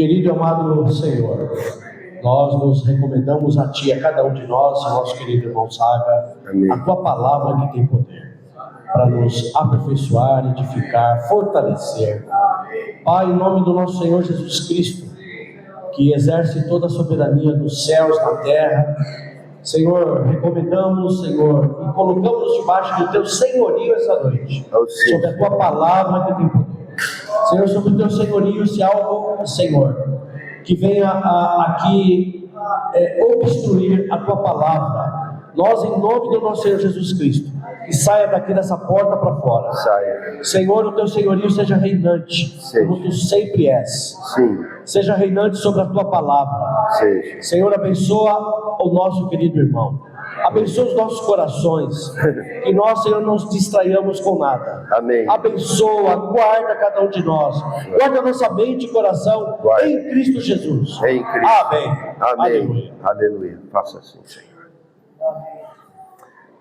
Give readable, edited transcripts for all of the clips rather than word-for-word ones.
Querido e amado Senhor, nós nos recomendamos a Ti, a cada um de nós, nosso querido irmão Saga, Amém. a Tua palavra que tem poder para nos aperfeiçoar, edificar, fortalecer. Pai, em nome do nosso Senhor Jesus Cristo, que exerce toda a soberania dos céus, na terra, Senhor, recomendamos, Senhor, e colocamos debaixo do Teu senhorio essa noite, sobre a Tua palavra que tem poder. Senhor, sobre o Teu senhorio, se há algo, Senhor, que venha aqui obstruir a Tua palavra, nós, em nome do nosso Senhor Jesus Cristo, que saia daqui dessa porta para fora. Saia. Senhor, o Teu senhorio seja reinante, como Tu sempre és. Sim. Seja reinante sobre a Tua palavra. Seja. Senhor, abençoa o nosso querido irmão. Abençoa os nossos corações. Que nós, Senhor, não nos distraiamos com nada. Amém. Abençoa, guarda cada um de nós. Guarda nossa mente e coração em Cristo Jesus. Em Cristo. Amém. Amém. Aleluia. Aleluia. Faça assim, Senhor.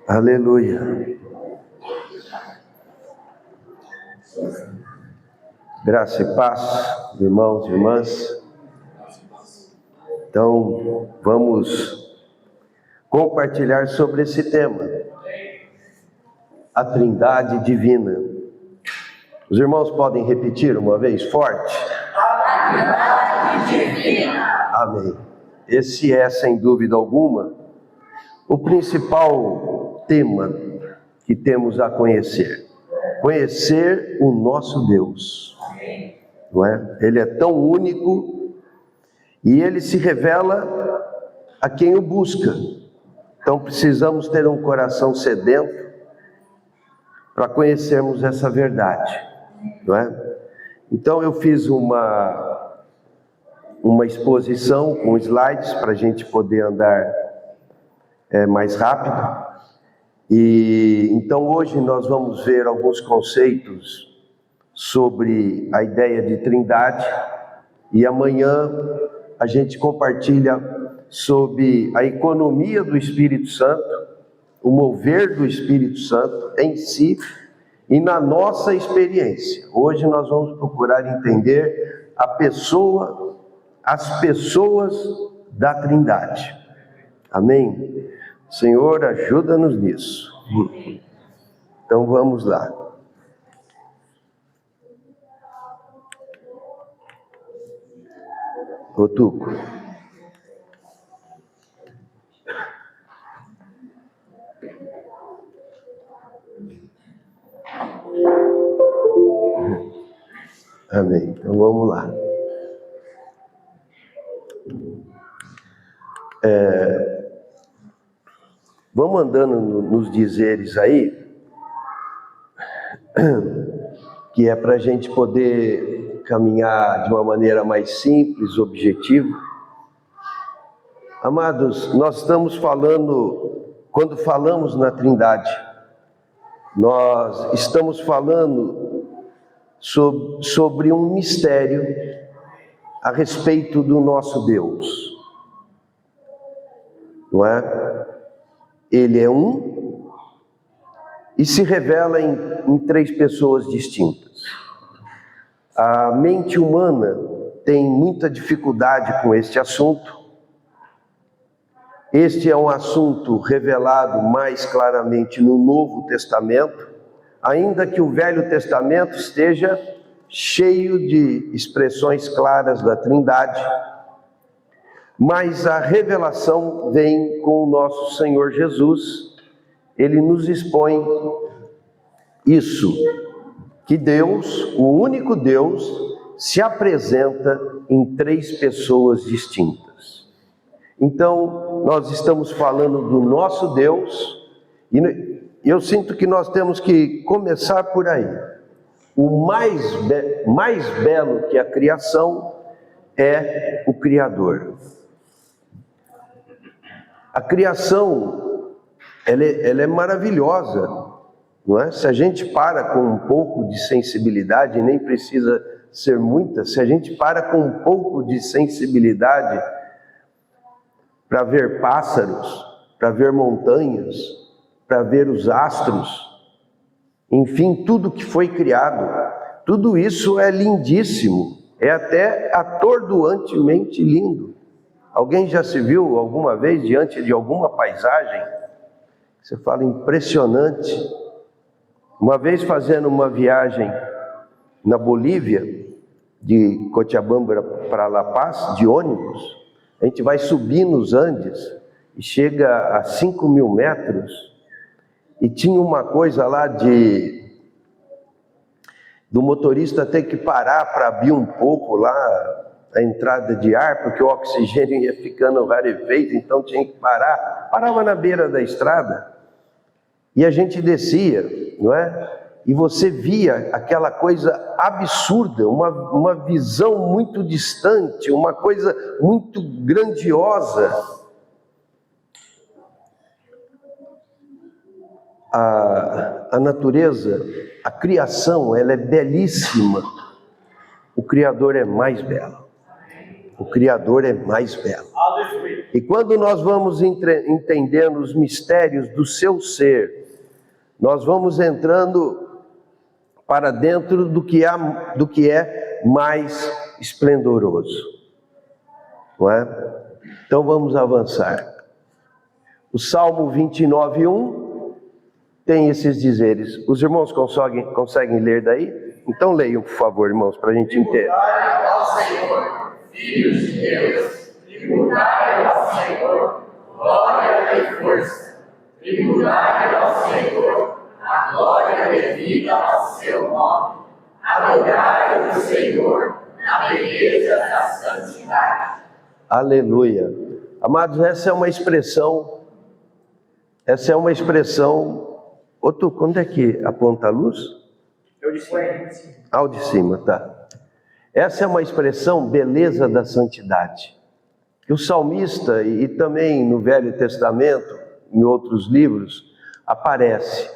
Aleluia. Graça e paz, irmãos e irmãs. Então, vamos compartilhar sobre esse tema, a Trindade Divina. Os irmãos podem repetir uma vez forte? A Trindade Divina. Amém. Esse é, sem dúvida alguma, o principal tema que temos a conhecer. Conhecer o nosso Deus. Não é? Ele é tão único e ele se revela a quem o busca. Então precisamos ter um coração sedento para conhecermos essa verdade, não é? Então eu fiz uma exposição com slides para a gente poder andar mais rápido. E então hoje nós vamos ver alguns conceitos sobre a ideia de trindade, e amanhã a gente compartilha sobre a economia do Espírito Santo, o mover do Espírito Santo em si e na nossa experiência. Hoje nós vamos procurar entender as pessoas da Trindade. Amém? Senhor, ajuda-nos nisso. Então vamos lá. Ô Tuco. Amém. Então vamos lá. Vamos andando nos dizeres aí, que é para a gente poder caminhar de uma maneira mais simples, objetiva. Amados, nós estamos falando, quando falamos na Trindade, nós estamos falando sobre um mistério a respeito do nosso Deus, não é? Ele é um e se revela em três pessoas distintas. A mente humana tem muita dificuldade com este assunto. Este é um assunto revelado mais claramente no Novo Testamento, ainda que o Velho Testamento esteja cheio de expressões claras da Trindade, mas a revelação vem com o nosso Senhor Jesus. Ele nos expõe isso, que Deus, o único Deus, se apresenta em três pessoas distintas. Então, nós estamos falando do nosso Deus, e eu sinto que nós temos que começar por aí. O mais belo que a criação é o Criador. A criação, ela é maravilhosa, não é? Se a gente para com um pouco de sensibilidade, nem precisa ser muita, se a gente para com um pouco de sensibilidade para ver pássaros, para ver montanhas, para ver os astros, enfim, tudo que foi criado, tudo isso é lindíssimo, É até atordoantemente lindo. Alguém já se viu alguma vez diante de alguma paisagem? Você fala, impressionante. Uma vez fazendo uma viagem na Bolívia, de Cochabamba para La Paz, de ônibus, a gente vai subir nos Andes e chega a 5.000 metros, e tinha uma coisa lá do motorista ter que parar para abrir um pouco lá a entrada de ar, porque o oxigênio ia ficando rarefeito, então tinha que parar. Parava na beira da estrada e a gente descia, não é? E você via aquela coisa absurda, uma visão muito distante, uma coisa muito grandiosa. A natureza, a criação, ela é belíssima. O Criador é mais belo. O Criador é mais belo. E quando nós vamos entendendo os mistérios do seu ser, nós vamos entrando para dentro do que é mais esplendoroso. Não é? Então vamos avançar. O Salmo 29:1 tem esses dizeres. Os irmãos conseguem ler daí? Então leiam, por favor, irmãos, para a gente entender. Tributai ao Senhor, filhos de Deus, tributai ao Senhor, glória e força. Tributai ao Senhor, a glória devida ao seu nome. Adorai o Senhor na beleza da santidade. Aleluia. Amados, essa é uma expressão. Ô, quando é que aponta a luz? Eu de cima. Ao de cima, tá. Essa é uma expressão, beleza da santidade. Que o salmista, e também no Velho Testamento, em outros livros, aparece.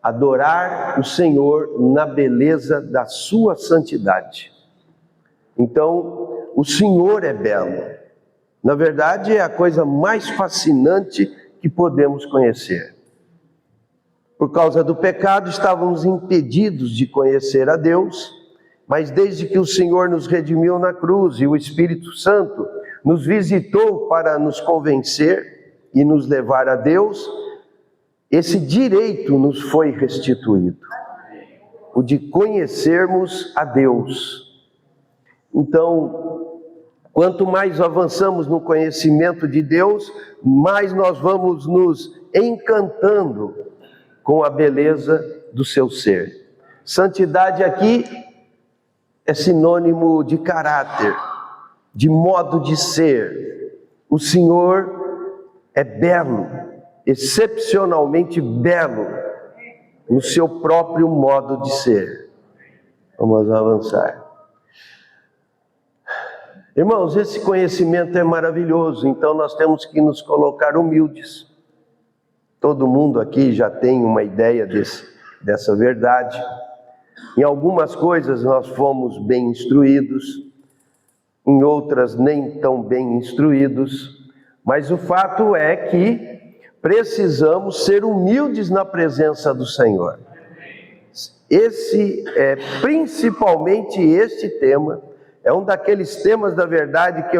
Adorar o Senhor na beleza da sua santidade. Então, o Senhor é belo. Na verdade, é a coisa mais fascinante que podemos conhecer. Por causa do pecado, estávamos impedidos de conhecer a Deus, mas desde que o Senhor nos redimiu na cruz e o Espírito Santo nos visitou para nos convencer e nos levar a Deus, esse direito nos foi restituído, o de conhecermos a Deus. Então, quanto mais avançamos no conhecimento de Deus, mais nós vamos nos encantando com a beleza do seu ser. Santidade aqui é sinônimo de caráter, de modo de ser. O Senhor é belo, excepcionalmente belo, no seu próprio modo de ser. Vamos avançar. Irmãos, esse conhecimento é maravilhoso, então nós temos que nos colocar humildes. Todo mundo aqui já tem uma ideia dessa verdade. Em algumas coisas nós fomos bem instruídos, em outras nem tão bem instruídos, mas o fato é que precisamos ser humildes na presença do Senhor. Principalmente este tema, é um daqueles temas da verdade que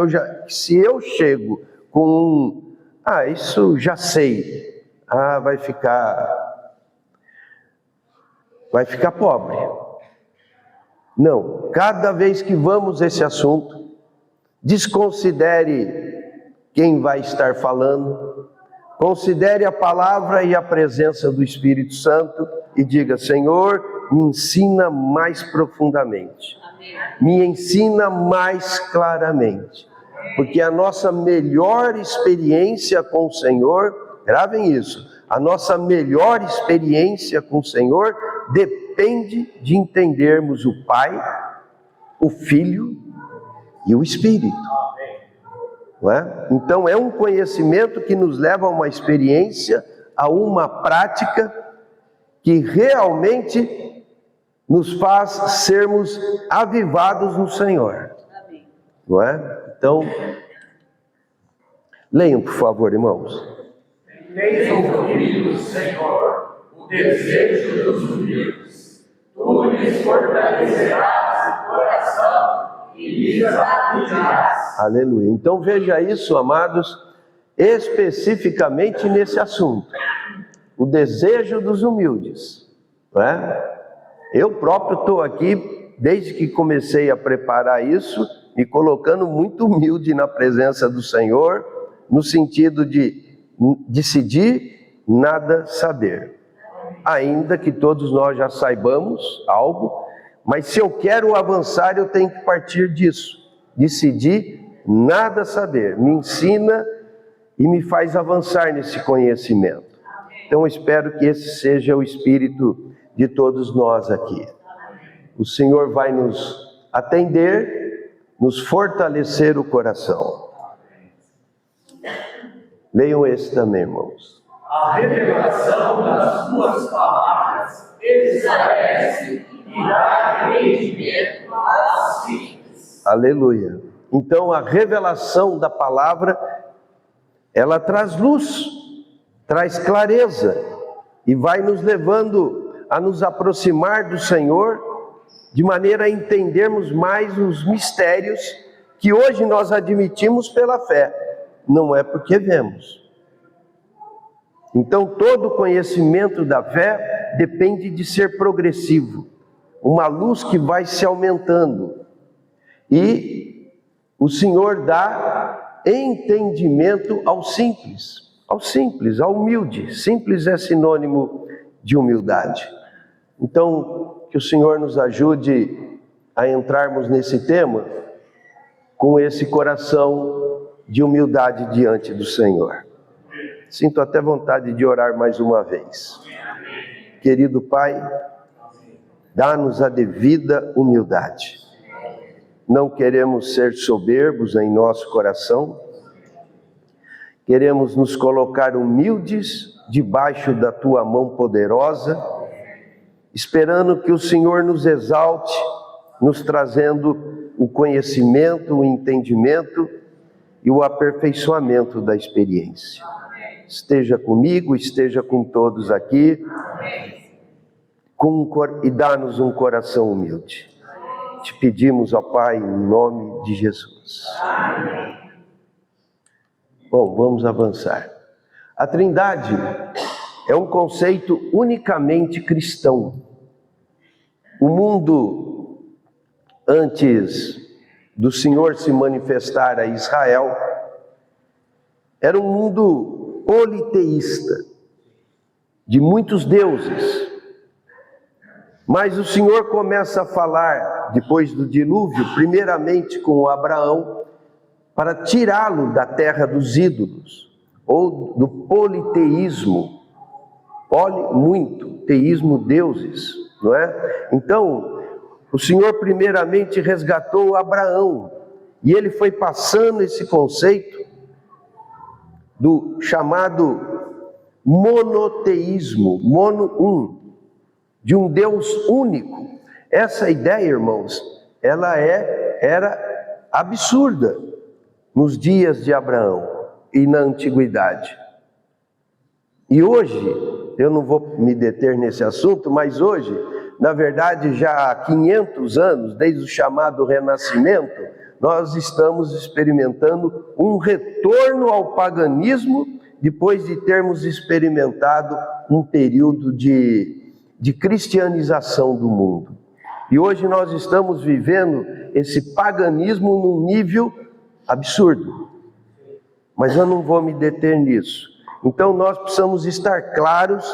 se eu chego com isso já sei, vai ficar pobre. Não, cada vez que vamos a esse assunto, desconsidere quem vai estar falando, considere a palavra e a presença do Espírito Santo e diga: Senhor, me ensina mais profundamente, me ensina mais claramente, porque a nossa melhor experiência com o Senhor, gravem isso, a nossa melhor experiência com o Senhor depende de entendermos o Pai, o Filho e o Espírito. Não é? Então é um conhecimento que nos leva a uma experiência, a uma prática que realmente nos faz sermos avivados no Senhor. Não é? Então, leiam, por favor, irmãos. Tens ouvido, Senhor, o desejo dos humildes. Tu lhes fortalecerás o coração e lhes acudirás. Aleluia. Então veja isso, amados, especificamente nesse assunto. O desejo dos humildes. Não é? Eu próprio estou aqui, desde que comecei a preparar isso, me colocando muito humilde na presença do Senhor, no sentido de decidir nada saber. Ainda que todos nós já saibamos algo, mas se eu quero avançar, eu tenho que partir disso. Decidir nada saber. Me ensina e me faz avançar nesse conhecimento. Então eu espero que esse seja o espírito de todos nós aqui. O Senhor vai nos atender, nos fortalecer o coração. Leiam esse também, irmãos. A revelação das tuas palavras esclarece e dá entendimento aos simples. Aleluia. Então a revelação da palavra, ela traz luz, traz clareza e vai nos levando a nos aproximar do Senhor de maneira a entendermos mais os mistérios que hoje nós admitimos pela fé, não é porque vemos. Então todo conhecimento da fé depende de ser progressivo, uma luz que vai se aumentando, e o Senhor dá entendimento ao simples, ao humilde. Simples é sinônimo de humildade. Então, que o Senhor nos ajude a entrarmos nesse tema com esse coração de humildade diante do Senhor. Sinto até vontade de orar mais uma vez. Querido Pai, dá-nos a devida humildade. Não queremos ser soberbos em nosso coração. Queremos nos colocar humildes debaixo da Tua mão poderosa, esperando que o Senhor nos exalte, nos trazendo o conhecimento, o entendimento e o aperfeiçoamento da experiência. Esteja comigo, esteja com todos aqui, e dá-nos um coração humilde. Te pedimos, ó Pai, em nome de Jesus. Bom, vamos avançar. A Trindade é um conceito unicamente cristão. O mundo, antes do Senhor se manifestar a Israel, era um mundo politeísta, de muitos deuses. Mas o Senhor começa a falar, depois do dilúvio, primeiramente com Abraão, para tirá-lo da terra dos ídolos, ou do politeísmo. Teísmo, deuses, não é? Então, o Senhor primeiramente resgatou Abraão, e ele foi passando esse conceito do chamado monoteísmo, de um Deus único. Essa ideia, irmãos, ela era absurda nos dias de Abraão e na antiguidade. E hoje, eu não vou me deter nesse assunto, mas hoje, na verdade, já há 500 anos, desde o chamado Renascimento, nós estamos experimentando um retorno ao paganismo, depois de termos experimentado um período de cristianização do mundo. E hoje nós estamos vivendo esse paganismo num nível absurdo. Mas eu não vou me deter nisso. Então nós precisamos estar claros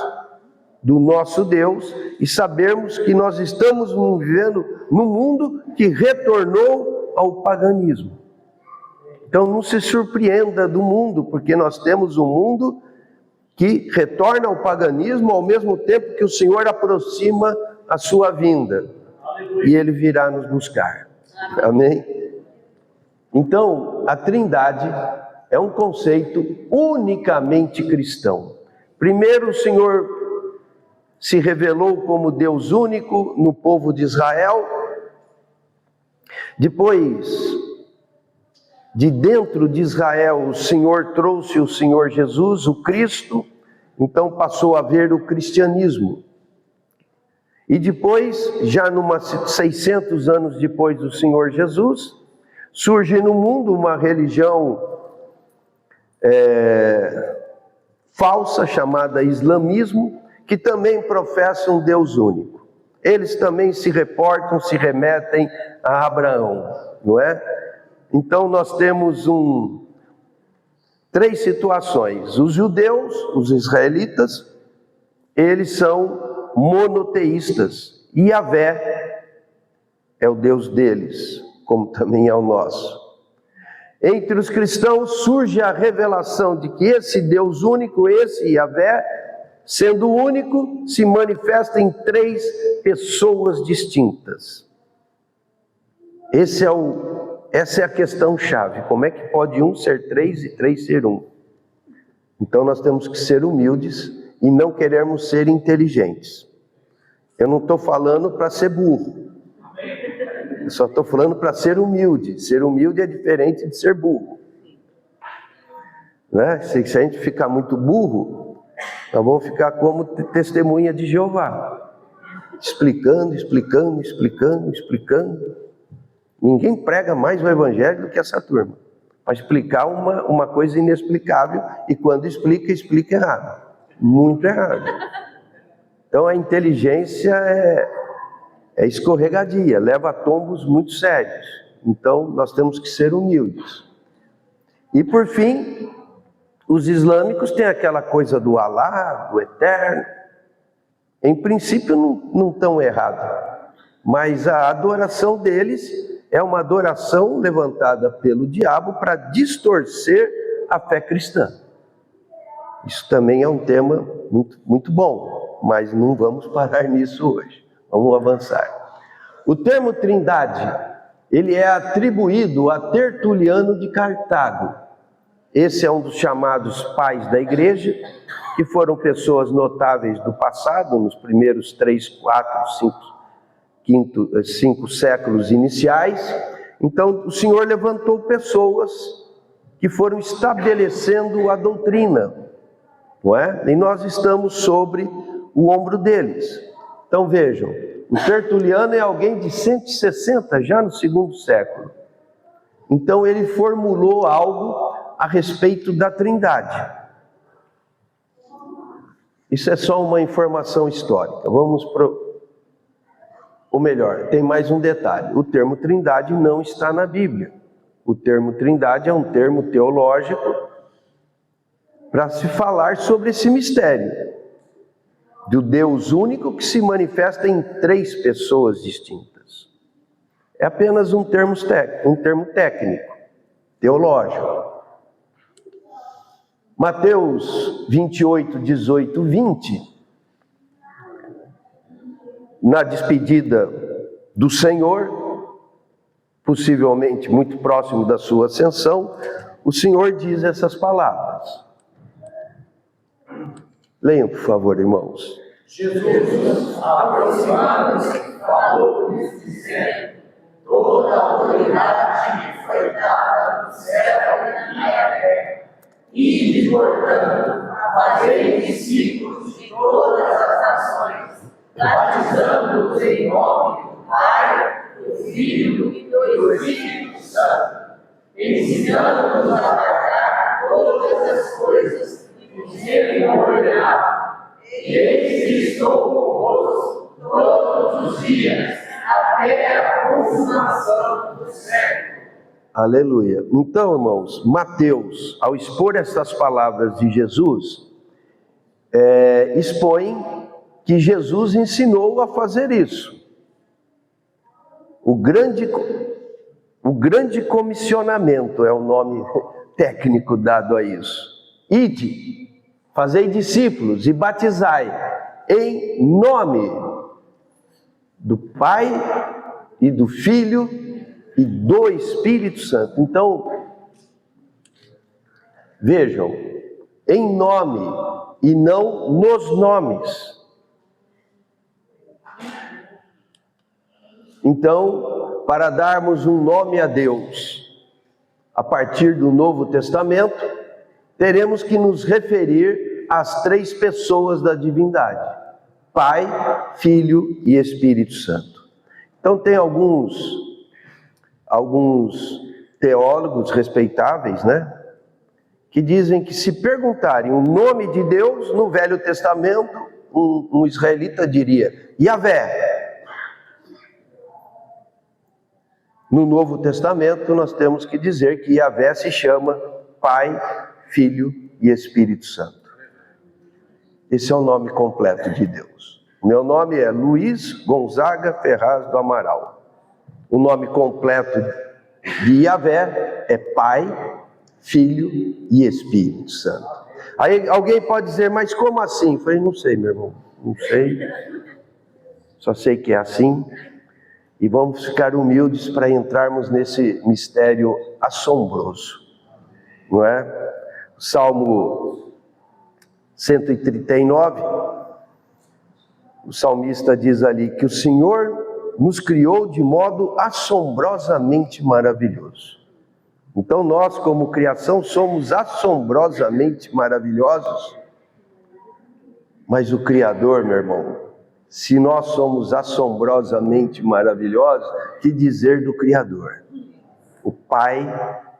do nosso Deus e sabermos que nós estamos vivendo num mundo que retornou ao paganismo. Então não se surpreenda do mundo, porque nós temos um mundo que retorna ao paganismo ao mesmo tempo que o Senhor aproxima a sua vinda. E Ele virá nos buscar. Amém? Então, a Trindade é um conceito unicamente cristão. Primeiro, o Senhor se revelou como Deus único no povo de Israel. Depois, de dentro de Israel, o Senhor trouxe o Senhor Jesus, o Cristo. Então passou a haver o cristianismo. E depois, já 600 anos depois do Senhor Jesus, surge no mundo uma religião falsa, chamada islamismo, que também professa um Deus único. Eles também se reportam, se remetem a Abraão, não é? Então nós temos três situações. Os judeus, os israelitas, eles são monoteístas. E Yahvé é o Deus deles, como também é o nosso. Entre os cristãos surge a revelação de que esse Deus único, esse Yahvé, sendo único, se manifesta em três pessoas distintas. Essa é a questão chave. Como é que pode um ser três e três ser um? Então nós temos que ser humildes e não querermos ser inteligentes. Eu não estou falando para ser burro. Eu só estou falando para ser humilde. Ser humilde é diferente de ser burro. Né? Se a gente ficar muito burro, nós vamos ficar como testemunha de Jeová. Explicando. Ninguém prega mais o Evangelho do que essa turma. Para explicar uma coisa inexplicável, e quando explica errado. Muito errado. Então a inteligência é escorregadia, leva a tombos muito sérios. Então nós temos que ser humildes. E por fim, os islâmicos têm aquela coisa do Alá, do Eterno. Em princípio não estão errados, mas a adoração deles é uma adoração levantada pelo diabo para distorcer a fé cristã. Isso também é um tema muito, muito bom, mas não vamos parar nisso hoje. Vamos avançar. O termo Trindade, ele é atribuído a Tertuliano de Cartago. Esse é um dos chamados pais da igreja, que foram pessoas notáveis do passado, nos primeiros 3, 4, 5 séculos iniciais. Então o Senhor levantou pessoas que foram estabelecendo a doutrina, não é? E nós estamos sobre o ombro deles. Então vejam, o Tertuliano é alguém de 160, já no 2º século. Então ele formulou algo a respeito da Trindade. Isso é só uma informação histórica. Ou melhor, tem mais um detalhe. O termo Trindade não está na Bíblia. O termo Trindade é um termo teológico para se falar sobre esse mistério do Deus único que se manifesta em três pessoas distintas. É apenas um termo técnico, teológico. Mateus 28, 18, 20, na despedida do Senhor, possivelmente muito próximo da sua ascensão, o Senhor diz essas palavras. Leiam, por favor, irmãos. Jesus, aproximando-se, falou-lhes, dizendo: toda a autoridade me foi dada no céu e na terra. Ide, portanto, fazei discípulos de todas as nações, batizando-os em nome do Pai, do Filho e do Espírito Santo, ensinando-os a guardar todas as coisas que vos tenho ordenado. E eis que estou convosco todos os dias, até a consumação do século. Aleluia. Então, irmãos, Mateus, ao expor essas palavras de Jesus, expõe que Jesus ensinou a fazer isso. O grande comissionamento é o nome técnico dado a isso. Ide, fazei discípulos e batizai em nome do Pai e do Filho e do Espírito Santo. Então, vejam, em nome e não nos nomes. Então, para darmos um nome a Deus, a partir do Novo Testamento, teremos que nos referir às três pessoas da divindade. Pai, Filho e Espírito Santo. Então tem alguns teólogos respeitáveis, né, que dizem que se perguntarem o nome de Deus no Velho Testamento, um israelita diria Yahvé. No Novo Testamento nós temos que dizer que Yahvé se chama Pai, Filho e Espírito Santo. Esse é o nome completo de Deus. Meu nome é Luiz Gonzaga Ferraz do Amaral. O nome completo de Yahvé é Pai, Filho e Espírito Santo. Aí alguém pode dizer, mas como assim? Eu falei, não sei, meu irmão, não sei. Só sei que é assim. E vamos ficar humildes para entrarmos nesse mistério assombroso, não é? Salmo 139, o salmista diz ali que o Senhor nos criou de modo assombrosamente maravilhoso. Então nós, como criação, somos assombrosamente maravilhosos, mas o Criador, meu irmão, se nós somos assombrosamente maravilhosos, que dizer do Criador? O Pai,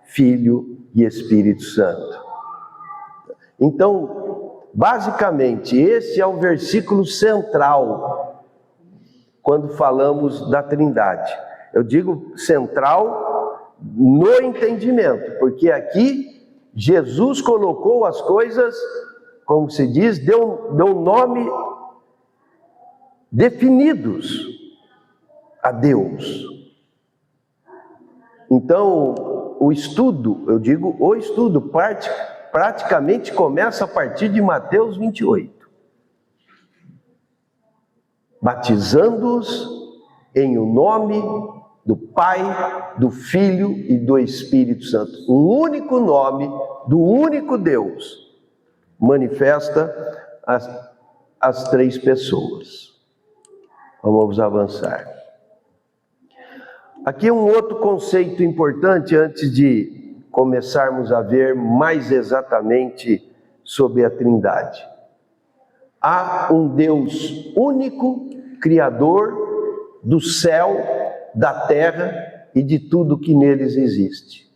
Filho e Espírito Santo. Então, basicamente, esse é o versículo central quando falamos da Trindade. Eu digo central no entendimento, porque aqui Jesus colocou as coisas, como se diz, deu nome definidos a Deus. Então, o estudo praticamente começa a partir de Mateus 28. Batizando-os em o nome do Pai, do Filho e do Espírito Santo. Um único nome do único Deus manifesta as três pessoas. Vamos avançar. Aqui um outro conceito importante antes de começarmos a ver mais exatamente sobre a Trindade. Há um Deus único, Criador do céu, da terra e de tudo que neles existe.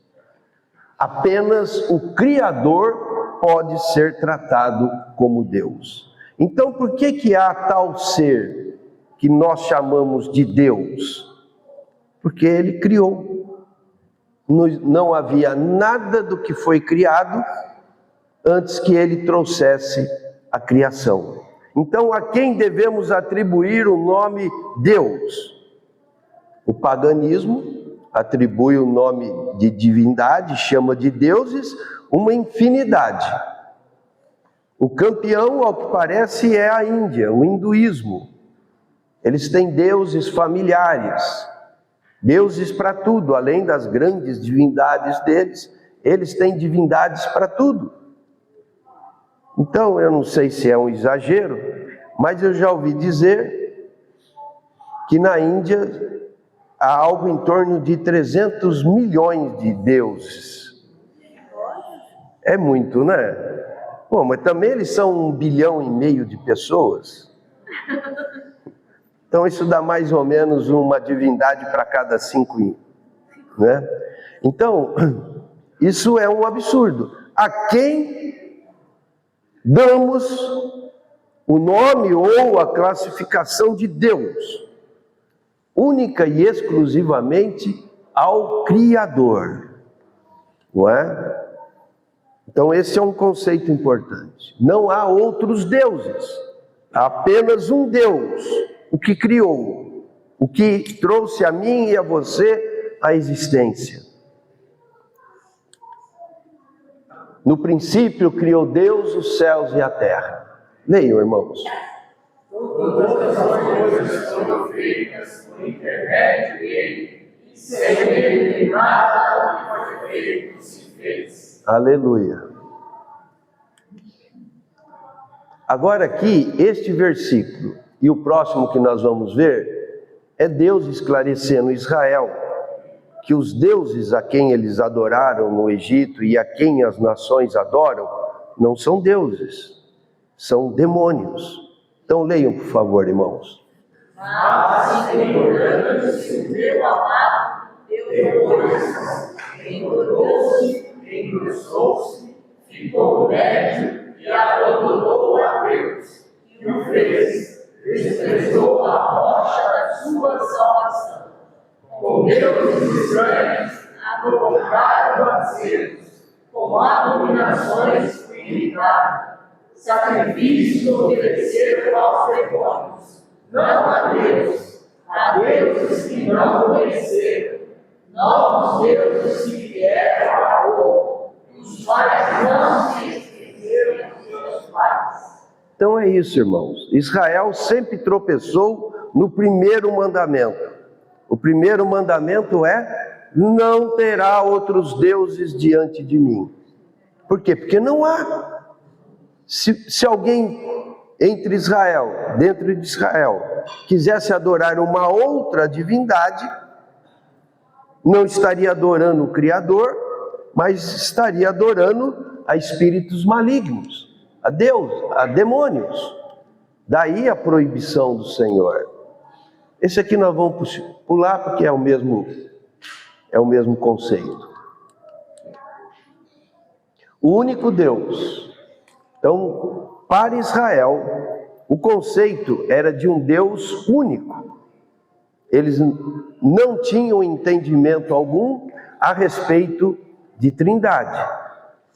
Apenas o Criador pode ser tratado como Deus. Então, por que há tal ser que nós chamamos de Deus? Porque Ele criou. Não havia nada do que foi criado antes que Ele trouxesse a criação. Então, a quem devemos atribuir o nome Deus? O paganismo atribui o nome de divindade, chama de deuses, uma infinidade. O campeão, ao que parece, é a Índia, o hinduísmo. Eles têm deuses familiares, deuses para tudo, além das grandes divindades deles, eles têm divindades para tudo. Então, eu não sei se é um exagero, mas eu já ouvi dizer que na Índia há algo em torno de 300 milhões de deuses. É muito, né? Bom, mas também eles são 1,5 bilhão de pessoas. Então isso dá mais ou menos uma divindade para cada 5, né? Então, isso é um absurdo. A quem damos o nome ou a classificação de Deus? Única e exclusivamente ao Criador, não é? Então esse é um conceito importante. Não há outros deuses, há apenas um Deus, o que criou, o que trouxe a mim e a você a existência. No princípio criou Deus os céus e a terra. Leiam, irmãos. Todas as coisas foram feitas por intermédio dele, e sem ele nada do que foi feito se fez. Aleluia. Agora aqui, este versículo e o próximo que nós vamos ver, é Deus esclarecendo Israel que os deuses a quem eles adoraram no Egito e a quem as nações adoram, não são deuses, são demônios. Então leiam, por favor, irmãos. Mas, recordando-se o meu amado, Deus engordou-se, engrossou-se, ficou médio e abandonou a Deus, e o fez, desprezou a rocha da sua salvação. Com deuses estranhos, adornaram a Deus, com abominações imitaram, sacrifícios ofereceram aos demônios, não a deuses que não conheceram, novos deuses que vieram a pouco, os quais não se esqueceram dos seus pais. Então é isso, irmãos. Israel sempre tropeçou no primeiro mandamento. O primeiro mandamento é: não terá outros deuses diante de mim. Por quê? Porque não há. Se alguém entre Israel, dentro de Israel, quisesse adorar uma outra divindade, não estaria adorando o Criador, mas estaria adorando a espíritos malignos, a Deus, a demônios. Daí a proibição do Senhor. Esse aqui nós vamos pular porque é o mesmo conceito. O único Deus. Então, para Israel, o conceito era de um Deus único. Eles não tinham entendimento algum a respeito de trindade.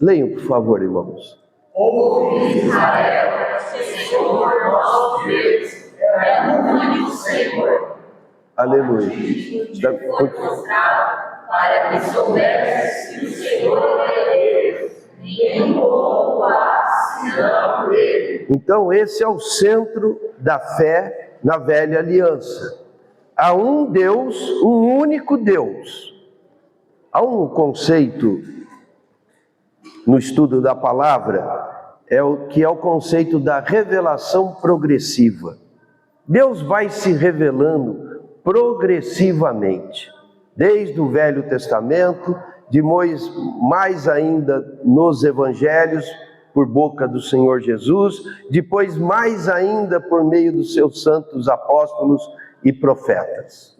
Leiam, por favor, irmãos. Ouve Israel, Senhor nosso Deus, é o único Senhor. Aleluia. Para que soubesse que o Senhor é Deus, ninguém como senão Ele. Então esse é o centro da fé na velha aliança. Há um Deus, um único Deus. Há um conceito no estudo da palavra, que é o conceito da revelação progressiva. Deus vai se revelando progressivamente, desde o Velho Testamento, depois mais ainda nos Evangelhos, por boca do Senhor Jesus, depois mais ainda por meio dos seus santos apóstolos e profetas.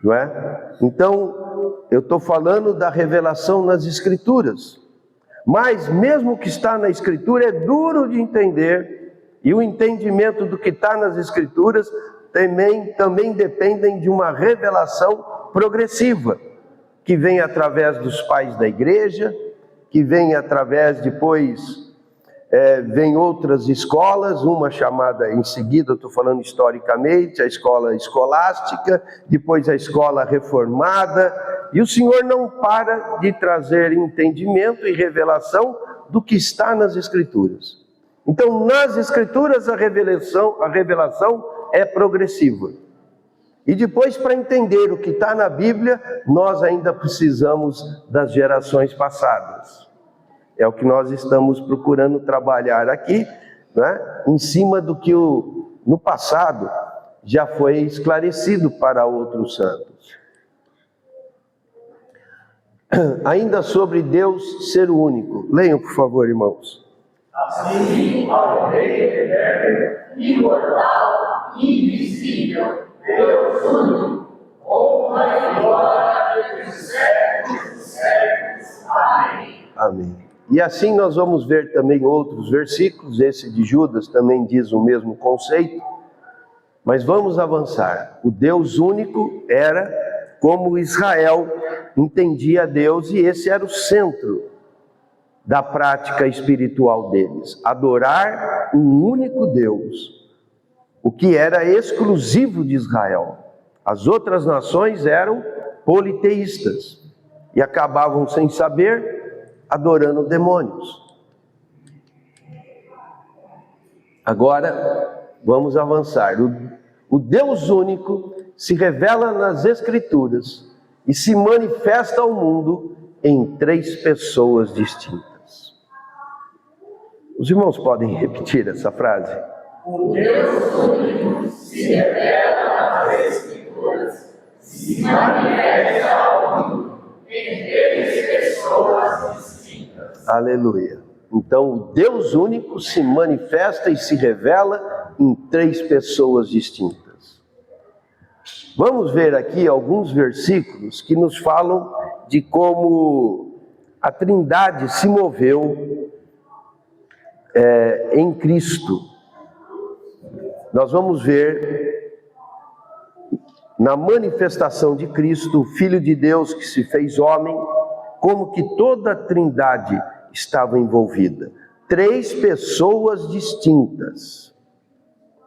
Não é? Então, eu estou falando da revelação nas Escrituras. Mas mesmo o que está na Escritura é duro de entender, e o entendimento do que está nas Escrituras também dependem de uma revelação progressiva, que vem através dos pais da igreja, que vem através, depois, vem outras escolas, uma chamada, em seguida, eu estou falando historicamente, a escola escolástica, depois a escola reformada, e o Senhor não para de trazer entendimento e revelação do que está nas Escrituras. Então, nas Escrituras, a revelação é progressiva. E depois, para entender o que está na Bíblia, nós ainda precisamos das gerações passadas. É o que nós estamos procurando trabalhar aqui, né? Em cima do que no passado já foi esclarecido para outros santos. Ainda sobre Deus ser o único. Leiam, por favor, irmãos. Assim, ao Rei eterno, imortal, invisível, Deus único, honra e glória pelos séculos dos séculos. Amém. Amém. E assim nós vamos ver também outros versículos, esse de Judas também diz o mesmo conceito, mas vamos avançar. O Deus único era como Israel entendia Deus, e esse era o centro da prática espiritual deles, adorar um único Deus, o que era exclusivo de Israel. As outras nações eram politeístas e acabavam sem saber adorando demônios. Agora vamos avançar. O Deus único se revela nas Escrituras e se manifesta ao mundo em 3 pessoas distintas. Os irmãos podem repetir essa frase? O Deus único se revela nas Escrituras, se manifesta ao mundo em 3 pessoas distintas. Aleluia. Então, o Deus único se manifesta e se revela em 3 pessoas distintas. Vamos ver aqui alguns versículos que nos falam de como a Trindade se moveu em Cristo. Nós vamos ver na manifestação de Cristo, o Filho de Deus que se fez homem, como que toda a Trindade estava envolvida. 3 pessoas distintas.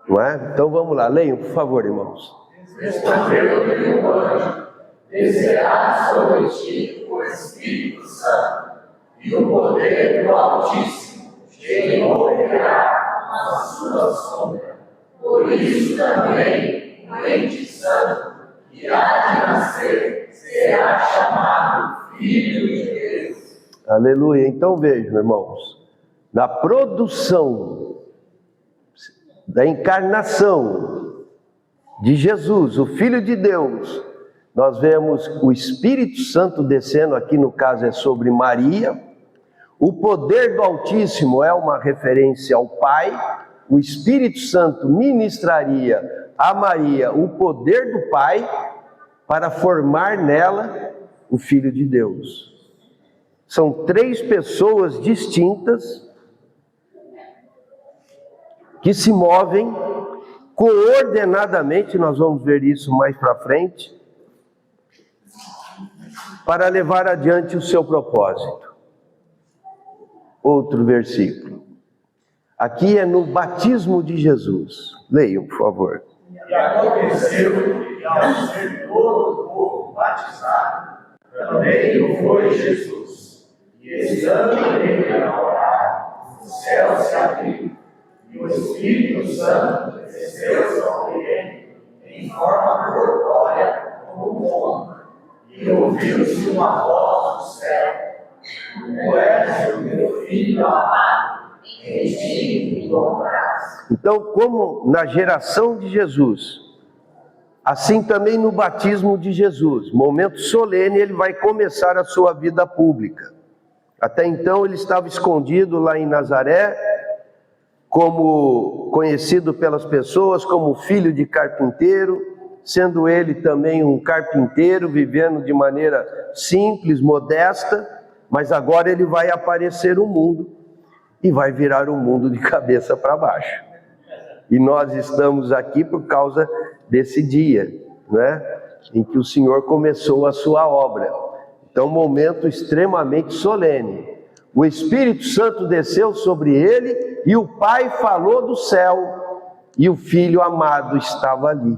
Não é? Então vamos lá, leiam, por favor, irmãos. Respondeu-lhe o anjo: descerá sobre ti o Espírito Santo, e o poder do Altíssimo te envolverá na sua sombra. Por isso também o ente santo que há de nascer será chamado Filho de Deus. Aleluia. Então vejam, irmãos, na produção da encarnação de Jesus, o Filho de Deus, nós vemos o Espírito Santo descendo, aqui no caso é sobre Maria. O poder do Altíssimo é uma referência ao Pai. O Espírito Santo ministraria a Maria o poder do Pai para formar nela o Filho de Deus. São 3 pessoas distintas que se movem coordenadamente, nós vamos ver isso mais para frente, para levar adiante o seu propósito. Outro versículo. Aqui é no batismo de Jesus. Leiam, por favor. E aconteceu que, ao ser todo o povo batizado, também o foi Jesus. E estando ele a orar, o céu se abriu, e o Espírito Santo desceu sobre ele, em forma corpórea, como pomba. E ouviu-se uma voz do céu: Tu és o meu filho amado, em ti me compraz. Então, como na geração de Jesus, assim também no batismo de Jesus, momento solene, ele vai começar a sua vida pública. Até então ele estava escondido lá em Nazaré, como conhecido pelas pessoas como filho de carpinteiro, sendo ele também um carpinteiro, vivendo de maneira simples, modesta, mas agora ele vai aparecer no mundo e vai virar o mundo de cabeça para baixo. E nós estamos aqui por causa desse dia, né, em que o Senhor começou a sua obra. Então, um momento extremamente solene. O Espírito Santo desceu sobre ele e o Pai falou do céu e o Filho amado estava ali.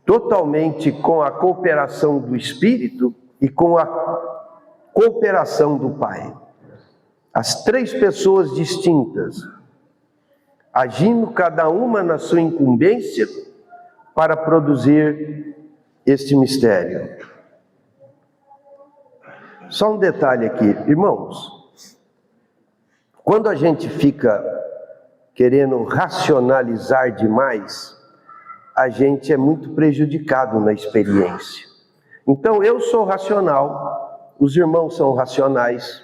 Totalmente com a cooperação do Espírito e com a cooperação do Pai. As 3 pessoas distintas, agindo cada uma na sua incumbência para produzir este mistério. Só um detalhe aqui, irmãos. Quando a gente fica querendo racionalizar demais, a gente é muito prejudicado na experiência. Então eu sou racional, os irmãos são racionais,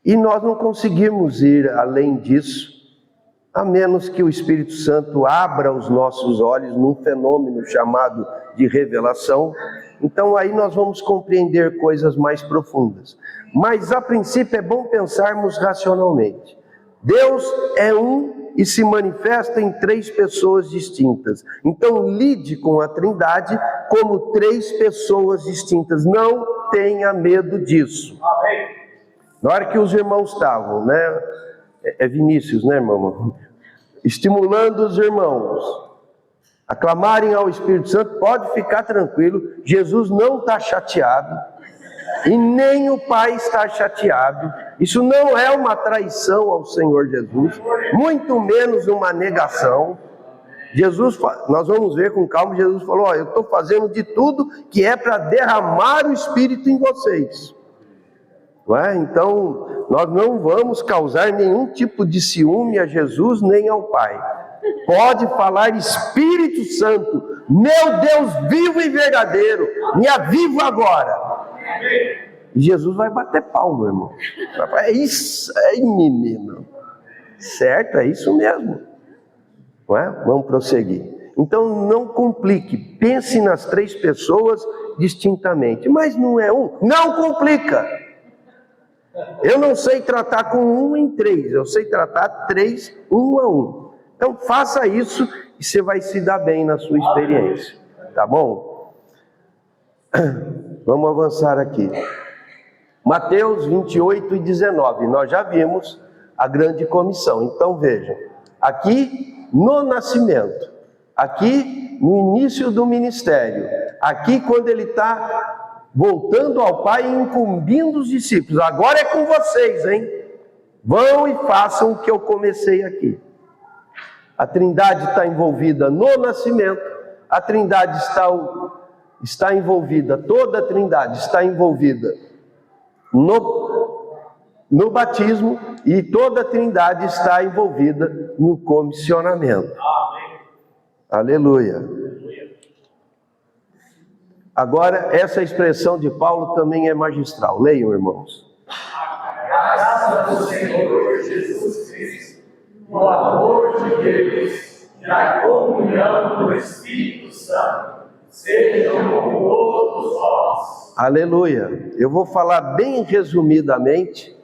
e nós não conseguimos ir além disso, a menos que o Espírito Santo abra os nossos olhos num fenômeno chamado de revelação. Então aí nós vamos compreender coisas mais profundas. Mas a princípio é bom pensarmos racionalmente. Deus é um e se manifesta em 3 pessoas distintas. Então lide com a Trindade como 3 pessoas distintas. Não tenha medo disso. Na hora que os irmãos estavam, né? É Vinícius, né, irmão? Estimulando os irmãos a clamarem ao Espírito Santo, pode ficar tranquilo, Jesus não está chateado, e nem o Pai está chateado. Isso não é uma traição ao Senhor Jesus, muito menos uma negação. Jesus, nós vamos ver com calma, Jesus falou: eu estou fazendo de tudo que é para derramar o Espírito em vocês. Não é? Então, nós não vamos causar nenhum tipo de ciúme a Jesus nem ao Pai. Pode falar: Espírito Santo, meu Deus vivo e verdadeiro, me aviva agora. E Jesus vai bater palma, irmão. Vai falar, é isso aí, menino. Certo, é isso mesmo. Não é? Vamos prosseguir. Então não complique. Pense nas 3 pessoas distintamente. Mas não é um. Não complica. Eu não sei tratar com 1 em 3. Eu sei tratar 3, 1 a 1. Então faça isso e você vai se dar bem na sua experiência. Tá bom? Vamos avançar aqui. Mateus 28 e 19. Nós já vimos a grande comissão. Então vejam. Aqui no nascimento. Aqui no início do ministério. Aqui quando ele está voltando ao Pai e incumbindo os discípulos. Agora é com vocês, hein? Vão e façam o que eu comecei aqui. A Trindade está envolvida no nascimento. A Trindade está envolvida, toda a Trindade está envolvida no batismo, e toda a Trindade está envolvida no comissionamento. Amém. Aleluia. Agora, essa expressão de Paulo também é magistral. Leiam, irmãos. A graça do Senhor Jesus Cristo, o amor de Deus e a comunhão do Espírito Santo sejam com todos nós. Aleluia. Eu vou falar bem resumidamente,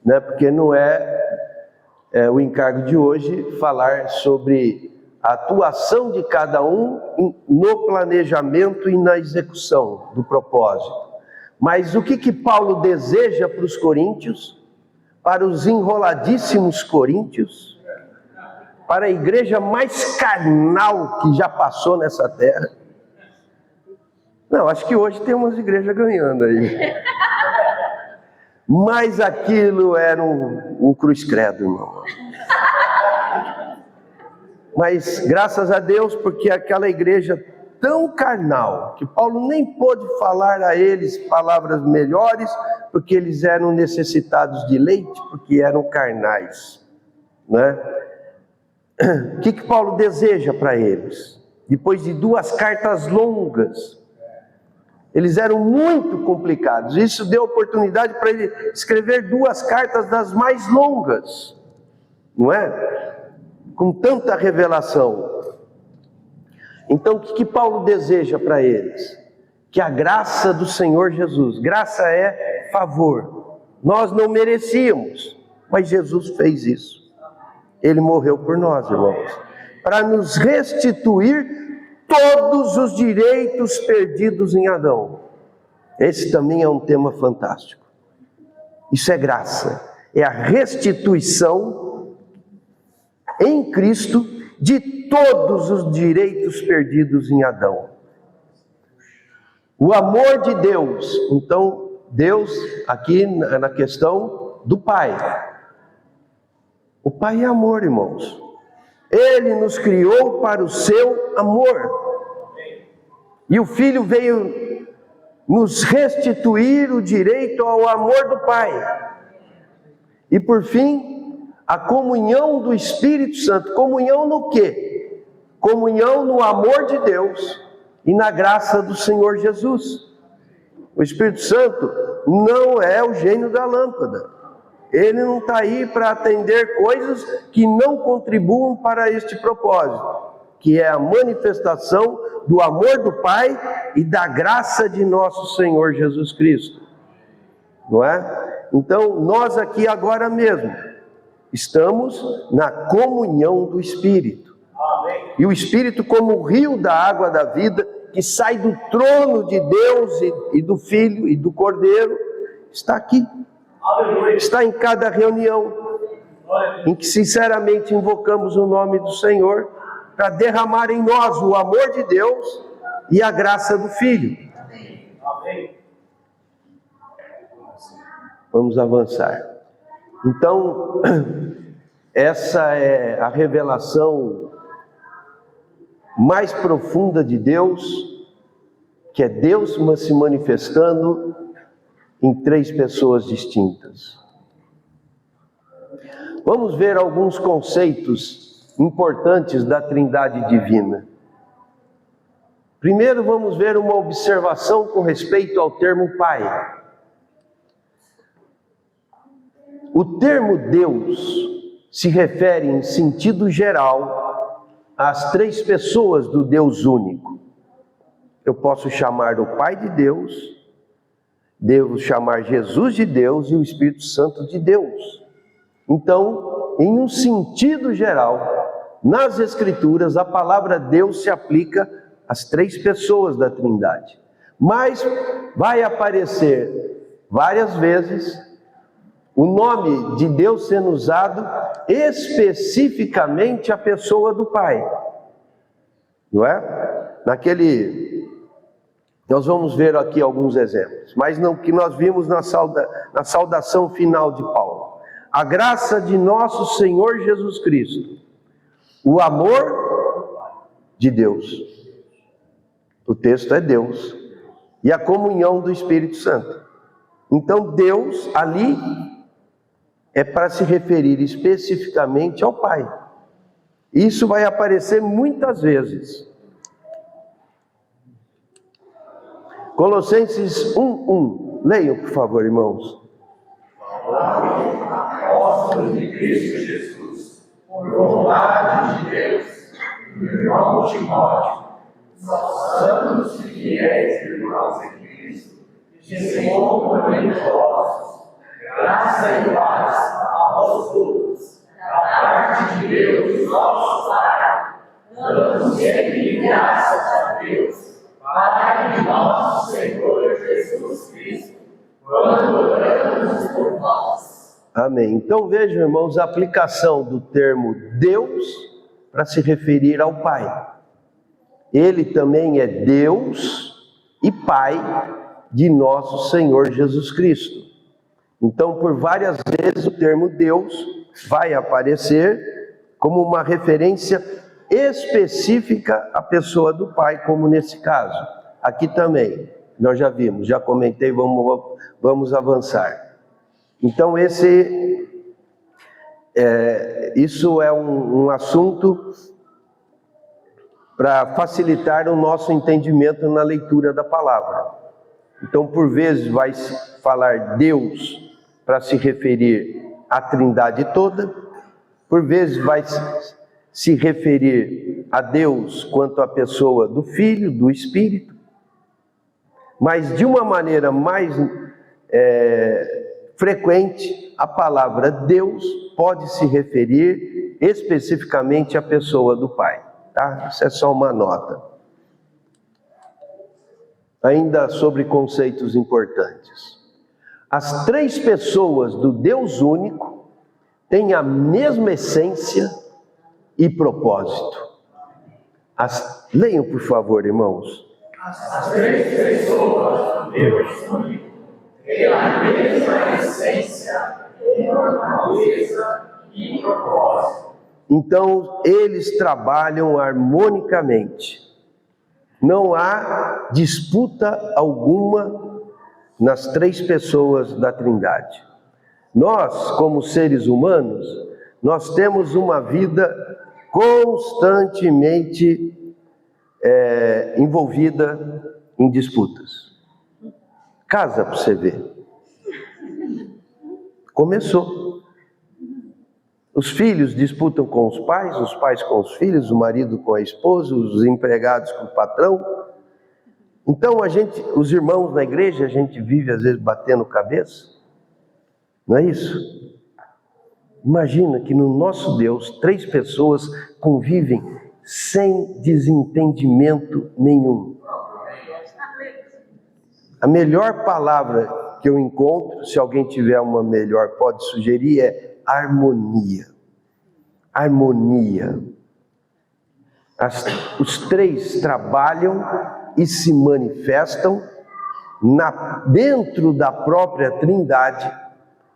né, porque não é o encargo de hoje falar sobre a atuação de cada um no planejamento e na execução do propósito. Mas o que Paulo deseja para os coríntios, para os enroladíssimos coríntios, para a igreja mais carnal que já passou nessa terra? Não, acho que hoje tem umas igrejas ganhando aí. Mas aquilo era um cruz credo, irmão. Mas graças a Deus, porque aquela igreja tão carnal, que Paulo nem pôde falar a eles palavras melhores, porque eles eram necessitados de leite, porque eram carnais, né? O que Paulo deseja para eles? Depois de 2 cartas longas, eles eram muito complicados. Isso deu oportunidade para ele escrever 2 cartas das mais longas, não é? Com tanta revelação. Então o que Paulo deseja para eles? Que a graça do Senhor Jesus, graça é favor. Nós não merecíamos, mas Jesus fez isso. Ele morreu por nós, irmãos, para nos restituir todos os direitos perdidos em Adão. Esse também é um tema fantástico. Isso é graça, é a restituição em Cristo de todos os direitos perdidos em Adão. O amor de Deus, então, Deus aqui na questão do Pai. O Pai é amor, irmãos. Ele nos criou para o seu amor. E o Filho veio nos restituir o direito ao amor do Pai. E por fim, a comunhão do Espírito Santo. Comunhão no quê? Comunhão no amor de Deus e na graça do Senhor Jesus. O Espírito Santo não é o gênio da lâmpada. Ele não está aí para atender coisas que não contribuam para este propósito, que é a manifestação do amor do Pai e da graça de nosso Senhor Jesus Cristo. Não é? Então, nós aqui agora mesmo estamos na comunhão do Espírito. Amém. E o Espírito, como o rio da água da vida, que sai do trono de Deus e do Filho e do Cordeiro, está aqui. Está em cada reunião em que sinceramente invocamos o nome do Senhor para derramar em nós o amor de Deus e a graça do Filho. Amém. Vamos avançar. Então, essa é a revelação mais profunda de Deus, que é Deus se manifestando em 3 pessoas distintas. Vamos ver alguns conceitos importantes da Trindade Divina. Primeiro vamos ver uma observação com respeito ao termo Pai. O termo Deus se refere em sentido geral às três pessoas do Deus único. Eu posso chamar o Pai de Deus, devo chamar Jesus de Deus e o Espírito Santo de Deus. Então, em um sentido geral, nas Escrituras, a palavra Deus se aplica às três pessoas da Trindade. Mas vai aparecer várias vezes o nome de Deus sendo usado especificamente a pessoa do Pai. Não é? Nós vamos ver aqui alguns exemplos, mas não que nós vimos na saudação final de Paulo. A graça de nosso Senhor Jesus Cristo, o amor de Deus, o texto é Deus, e a comunhão do Espírito Santo. Então Deus ali é para se referir especificamente ao Pai. Isso vai aparecer muitas vezes. Colossenses 1:1. Leiam, por favor, irmãos. Apóstolos de Cristo Jesus, por vontade de Deus, irmão Timóteo, aos santos e fiéis irmãos em Cristo, que se encontram entre vós, graça e paz a vós todos, da parte de Deus, nosso Pai, dando sempre graças a Deus, Pai de nosso Senhor Jesus Cristo, quando oramos por vós. Amém. Então vejam, irmãos, a aplicação do termo Deus para se referir ao Pai. Ele também é Deus e Pai de nosso Senhor Jesus Cristo. Então, por várias vezes o termo Deus vai aparecer como uma referência específica à pessoa do Pai, como nesse caso. Aqui também, nós já vimos, já comentei, vamos avançar. Então, isso é um assunto para facilitar o nosso entendimento na leitura da palavra. Então, por vezes, vai falar Deus para se referir à Trindade toda, por vezes vai se referir a Deus quanto à pessoa do Filho, do Espírito, mas de uma maneira mais frequente, a palavra Deus pode se referir especificamente à pessoa do Pai, tá? Isso é só uma nota. Ainda sobre conceitos importantes. As três pessoas do Deus único têm a mesma essência e propósito. Leiam, por favor, irmãos. As três pessoas do Deus único têm a mesma essência, natureza e propósito. Então, eles trabalham harmonicamente. Não há disputa alguma nas três pessoas da Trindade. Nós, como seres humanos, nós temos uma vida constantemente envolvida em disputas. Casa para você ver. Começou. Os filhos disputam com os pais com os filhos, o marido com a esposa, os empregados com o patrão. Então os irmãos na igreja, a gente vive às vezes batendo cabeça. Não é isso? Imagina que no nosso Deus, três pessoas convivem sem desentendimento nenhum. A melhor palavra que eu encontro, se alguém tiver uma melhor, pode sugerir, é harmonia. Harmonia. Os três trabalham e se manifestam dentro da própria Trindade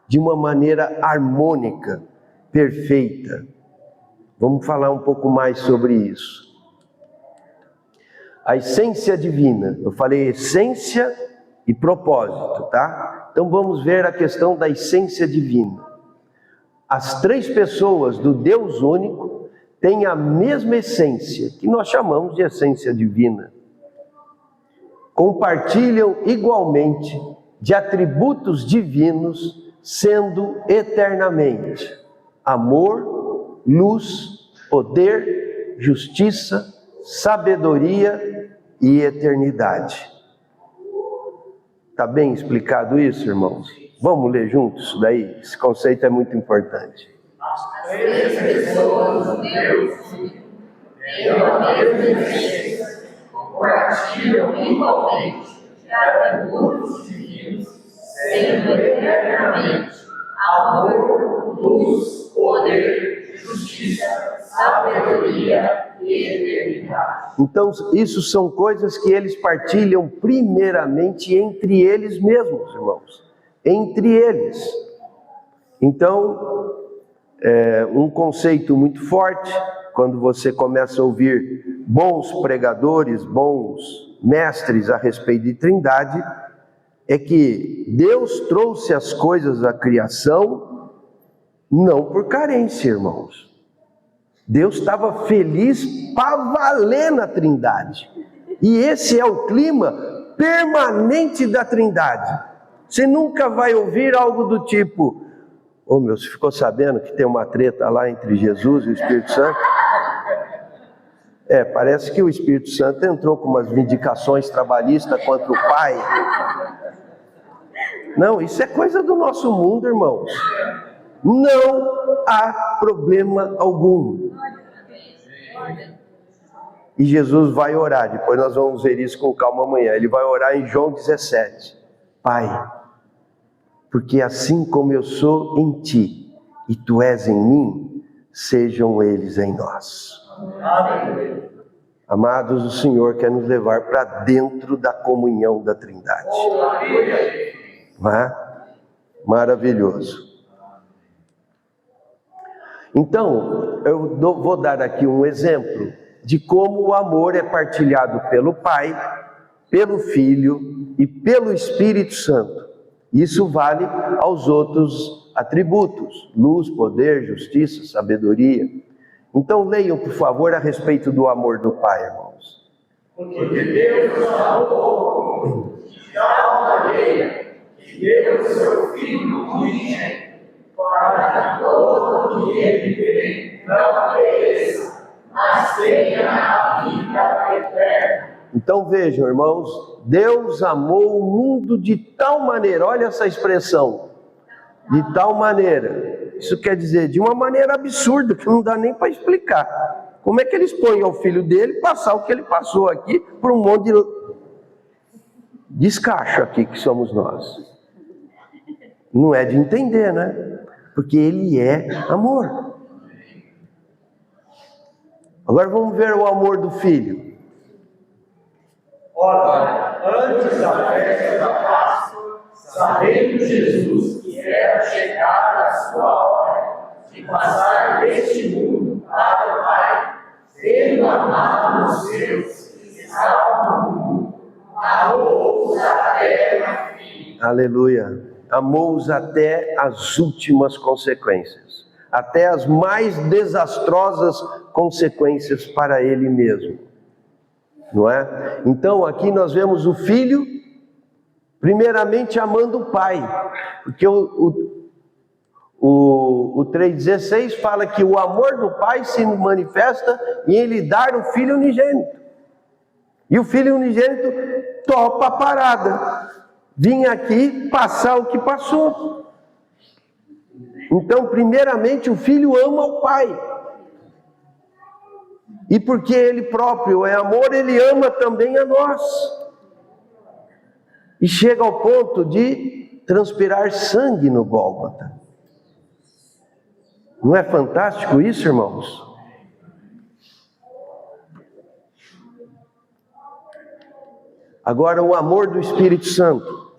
de uma maneira harmônica, perfeita. Vamos falar um pouco mais sobre isso. A essência divina, eu falei essência e propósito, tá? Então vamos ver a questão da essência divina. As três pessoas do Deus único têm a mesma essência, que nós chamamos de essência divina. Compartilham igualmente de atributos divinos sendo eternamente amor, luz, poder, justiça, sabedoria e eternidade. Está bem explicado isso, irmãos? Vamos ler juntos isso daí? Esse conceito é muito importante. As três pessoas de Deus têm a mesma essência, compartilham igualmente de atributos divinos, sendo eternamente amor, luz, poder, justiça, sabedoria e eternidade. Então, isso são coisas que eles partilham primeiramente entre eles mesmos, irmãos. Entre eles. Então, é um conceito muito forte, quando você começa a ouvir bons pregadores, bons mestres a respeito de Trindade, é que Deus trouxe as coisas à criação não por carência, irmãos. Deus estava feliz para valer na Trindade. E esse é o clima permanente da Trindade. Você nunca vai ouvir algo do tipo: ô meu, você ficou sabendo que tem uma treta lá entre Jesus e o Espírito Santo? Parece que o Espírito Santo entrou com umas vindicações trabalhistas contra o Pai. Não, isso é coisa do nosso mundo, irmãos. Não há problema algum. E Jesus vai orar, depois nós vamos ver isso com calma amanhã. Ele vai orar em João 17. Pai, porque assim como eu sou em ti e tu és em mim, sejam eles em nós. Amém. Amados, o Senhor quer nos levar para dentro da comunhão da Trindade. Não é? Maravilhoso. Então, eu vou dar aqui um exemplo de como o amor é partilhado pelo Pai, pelo Filho e pelo Espírito Santo. Isso vale aos outros atributos: luz, poder, justiça, sabedoria. Então leiam, por favor, a respeito do amor do Pai, irmãos. Porque Deus nos amou de tal maneira que deu o seu Filho unigênito, para que todo que ele crê não pereça, mas tenha a vida eterna. Então vejam, irmãos, Deus amou o mundo de tal maneira, olha essa expressão, de tal maneira. Isso quer dizer, de uma maneira absurda, que não dá nem para explicar. Como é que eles põem ao filho dele passar o que ele passou aqui por um monte de descacho aqui que somos nós? Não é de entender, né? Porque ele é amor. Agora vamos ver o amor do filho. Ora, antes da festa da Páscoa, sabendo Jesus que era chegada a sua hora de passar deste mundo para o Pai, tendo amado os seus que estavam no mundo, amou-os até a fim. Aleluia. Amou-os até as últimas consequências, até as mais desastrosas consequências para ele mesmo. Não é? Então aqui nós vemos o filho primeiramente amando o pai, porque o 3,16 fala que o amor do pai se manifesta em ele dar o filho unigênito, e o filho unigênito topa a parada, vim aqui passar o que passou. Então primeiramente o filho ama o pai, e porque ele próprio é amor, ele ama também a nós. E chega ao ponto de transpirar sangue no Gólgota. Não é fantástico isso, irmãos? Agora o amor do Espírito Santo.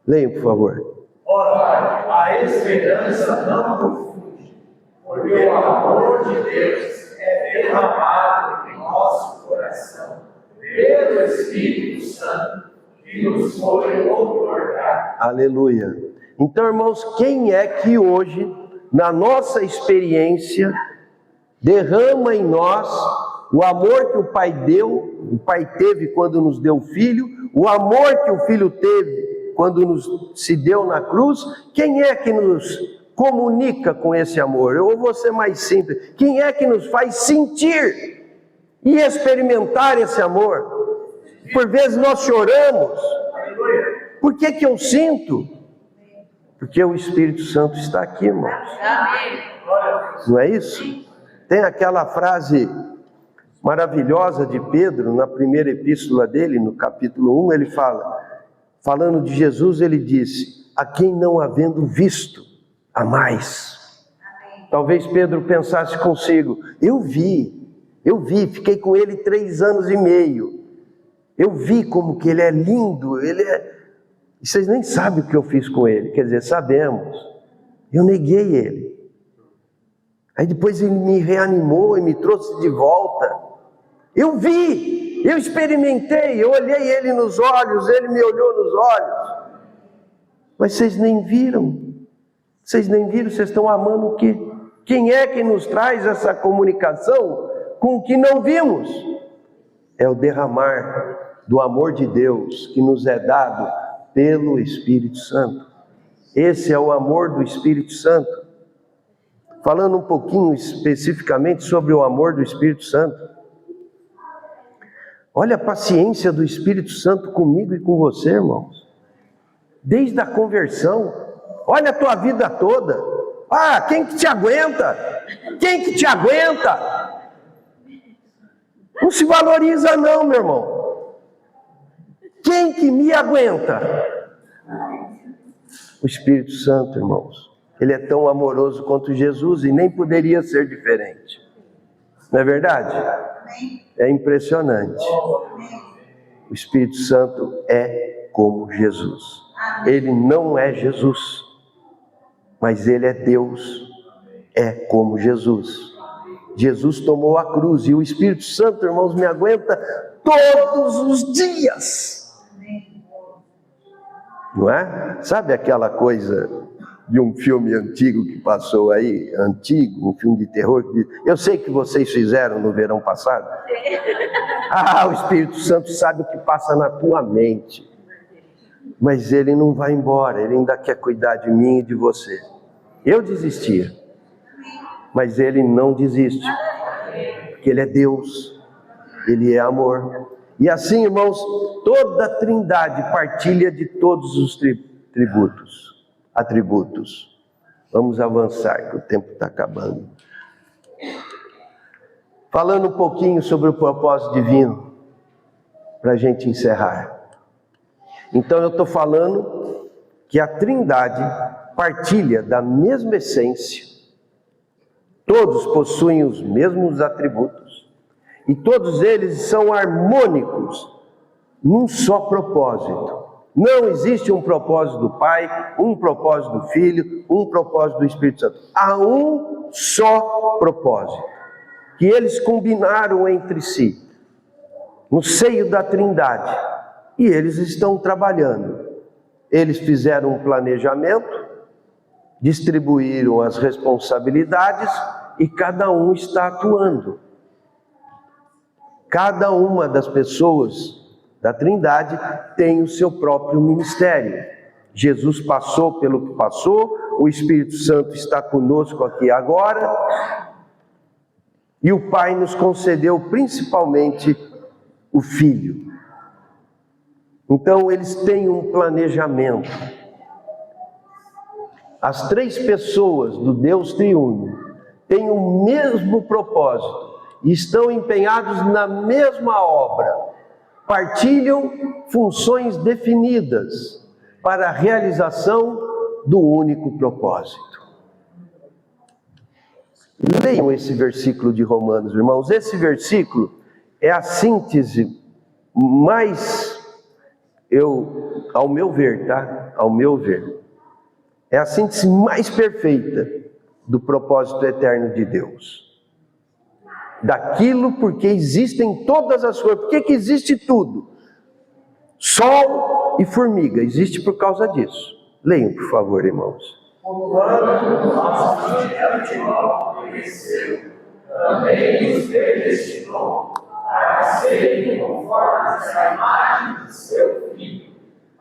Leiam, por favor. Ora, a esperança não confunde, porque o amor de Deus é derramado em nosso coração pelo Espírito Santo que nos foi outorgado. Aleluia. Então, irmãos, quem é que hoje, na nossa experiência, derrama em nós o amor que o Pai deu, o Pai teve quando nos deu o Filho, o amor que o Filho teve quando se deu na cruz, quem é que nos comunica com esse amor? Eu vou ser mais simples. Quem é que nos faz sentir e experimentar esse amor? Por vezes nós choramos. Por que que eu sinto? Porque o Espírito Santo está aqui, irmãos. Não é isso? Tem aquela frase maravilhosa de Pedro, na primeira epístola dele, no capítulo 1, ele fala, falando de Jesus, ele disse, a quem não havendo visto, a mais. Talvez Pedro pensasse consigo, eu vi, fiquei com ele 3 anos e meio, eu vi como que ele é lindo, e vocês nem sabem o que eu fiz com ele, quer dizer, sabemos, eu neguei ele, aí depois ele me reanimou e me trouxe de volta, eu vi, eu experimentei, eu olhei ele nos olhos, ele me olhou nos olhos, mas vocês nem viram, vocês estão amando o quê? Quem é que nos traz essa comunicação com o que não vimos? É o derramar do amor de Deus que nos é dado pelo Espírito Santo. Esse é o amor do Espírito Santo. Falando um pouquinho especificamente sobre o amor do Espírito Santo. Olha a paciência do Espírito Santo comigo e com você, irmãos. Desde a conversão, olha a tua vida toda. Ah, quem que te aguenta? Quem que te aguenta? Não se valoriza não, meu irmão. Quem que me aguenta? O Espírito Santo, irmãos. Ele é tão amoroso quanto Jesus e nem poderia ser diferente. Não é verdade? É impressionante. O Espírito Santo é como Jesus. Ele não é Jesus, mas ele é Deus. É como Jesus. Jesus tomou a cruz e o Espírito Santo, irmãos, me aguenta todos os dias. Não é? Sabe aquela coisa de um filme antigo que passou aí, um filme de terror, eu sei que vocês fizeram no verão passado. Ah, o Espírito Santo sabe o que passa na tua mente, mas ele não vai embora, ele ainda quer cuidar de mim e de você. Eu desistia, mas ele não desiste, porque ele é Deus, ele é amor. E assim, irmãos, toda a Trindade partilha de todos os atributos. Vamos avançar, que o tempo está acabando. Falando um pouquinho sobre o propósito divino, para a gente encerrar. Então eu estou falando que a Trindade partilha da mesma essência, todos possuem os mesmos atributos, e todos eles são harmônicos num só propósito. Não existe um propósito do Pai, um propósito do Filho, um propósito do Espírito Santo. Há um só propósito, que eles combinaram entre si, no seio da Trindade, e eles estão trabalhando. Eles fizeram um planejamento, distribuíram as responsabilidades, e cada um está atuando. Cada uma das pessoas da Trindade tem o seu próprio ministério. Jesus passou pelo que passou, o Espírito Santo está conosco aqui agora, e o Pai nos concedeu principalmente o Filho. Então eles têm um planejamento. As 3 pessoas do Deus triuno têm o mesmo propósito e estão empenhados na mesma obra. Partilham funções definidas para a realização do único propósito. Leiam esse versículo de Romanos, irmãos. Esse versículo é a síntese mais, ao meu ver, tá? Ao meu ver, é a síntese mais perfeita do propósito eterno de Deus. Daquilo porque existem todas as coisas. Por que existe tudo? Sol e formiga, existe por causa disso. Leiam, por favor, irmãos. Quando nosso Deus conheceu, também nos predestinou para serem conformes à imagem de seu Filho,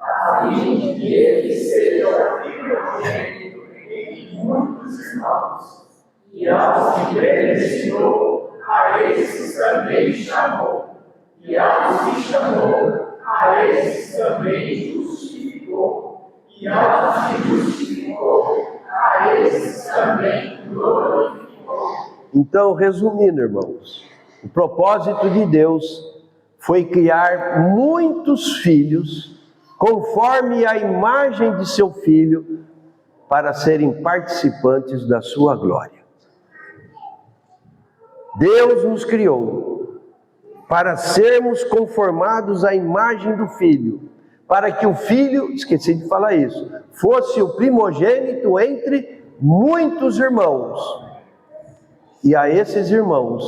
a fim de que ele seja primogênito entre muitos irmãos. E aos que predestinou, a esses também chamou. E aos que chamou, a esses também justificou. E aos que justificou, a esses também glorificou. Então, resumindo, irmãos, o propósito de Deus foi criar muitos filhos, conforme a imagem de seu Filho, para serem participantes da sua glória. Deus nos criou para sermos conformados à imagem do Filho, para que o Filho, esqueci de falar isso, fosse o primogênito entre muitos irmãos. E a esses irmãos,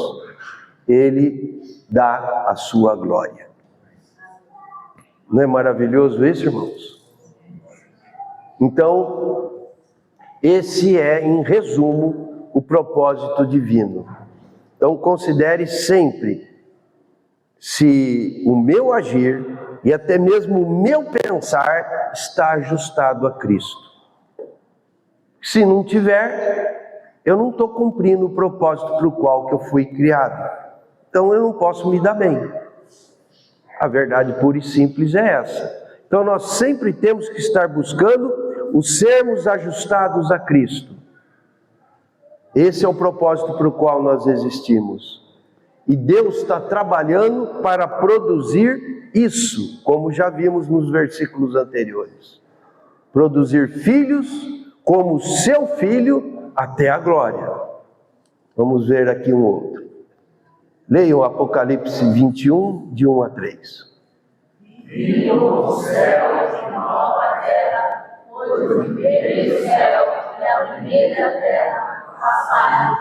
Ele dá a sua glória. Não é maravilhoso isso, irmãos? Então, esse é, em resumo, o propósito divino. Então, considere sempre se o meu agir e até mesmo o meu pensar está ajustado a Cristo. Se não tiver, eu não estou cumprindo o propósito para o qual que eu fui criado. Então, eu não posso me dar bem. A verdade pura e simples é essa. Então, nós sempre temos que estar buscando o sermos ajustados a Cristo. Esse é o propósito para o qual nós existimos. E Deus está trabalhando para produzir isso, como já vimos nos versículos anteriores. Produzir filhos como seu Filho até a glória. Vamos ver aqui um outro. Leiam Apocalipse 21, de 1 a 3. Vi um novo céu e uma nova terra, pois o primeiro céu e a primeira terra passaram,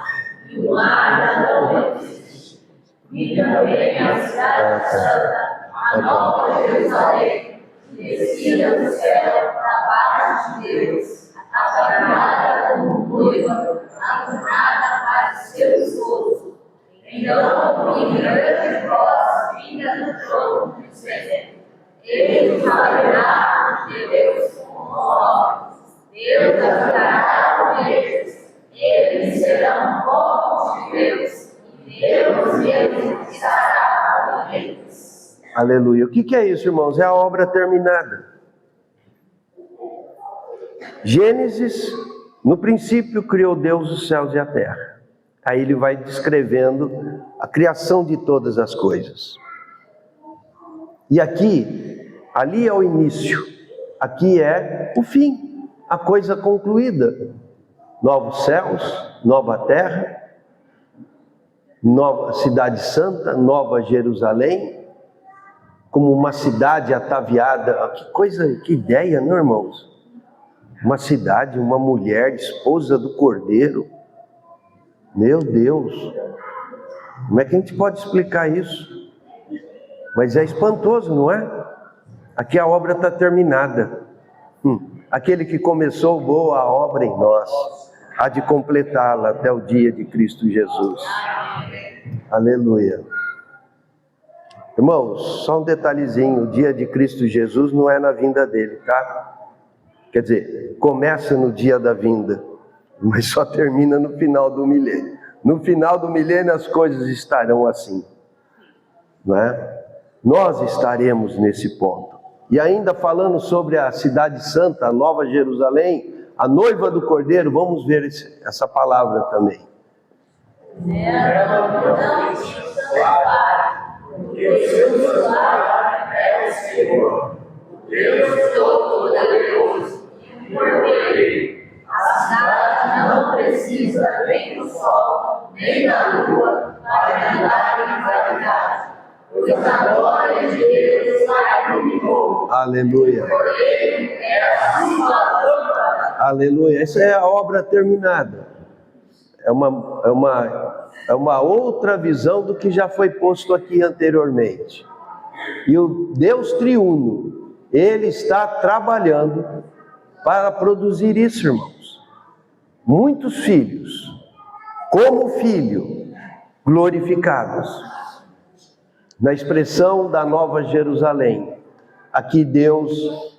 e o mar já não existe. E também a cidade santa, a nova Jerusalém, que descia do céu da parte de Deus, ataviada como noiva, adornada para o seu esposo. Então, em grande voz, vinda do trono, dizendo: Ele o tabernáculo de Deus com os homens. Deus habitará com eles. Eles serão povos de Deus, e Deus mesmo estará com eles. Aleluia. O que é isso, irmãos? É a obra terminada. Gênesis, no princípio criou Deus os céus e a terra. Aí ele vai descrevendo a criação de todas as coisas. E aqui, ali é o início, aqui é o fim, a coisa concluída. Novos céus, nova terra, nova cidade santa, nova Jerusalém, como uma cidade ataviada. Que coisa, que ideia, não, irmãos? Uma cidade, uma mulher, esposa do Cordeiro. Meu Deus, como é que a gente pode explicar isso? Mas é espantoso, não é? Aqui a obra está terminada. Aquele que começou boa obra em nós, há de completá-la até o dia de Cristo Jesus. Aleluia. Irmãos, só um detalhezinho, o dia de Cristo Jesus não é na vinda dele, tá? Quer dizer, começa no dia da vinda, mas só termina no final do milênio. No final do milênio as coisas estarão assim, não é? Nós estaremos nesse ponto. E ainda falando sobre a cidade santa, a nova Jerusalém, a noiva do Cordeiro, vamos ver essa palavra também. Ela não precisa levar, porque o seu celular é o Senhor, Deus Todo-Poderoso, e por ele a cidade não precisa nem do sol, nem da lua, para andar em claridade, pois a glória de Deus a iluminou. Aleluia. Por ele é a sua lâmpada. Aleluia. Essa é a obra terminada. É uma outra visão do que já foi posto aqui anteriormente. E o Deus triuno, Ele está trabalhando para produzir isso, irmãos. Muitos filhos, como filho, glorificados. Na expressão da Nova Jerusalém, aqui Deus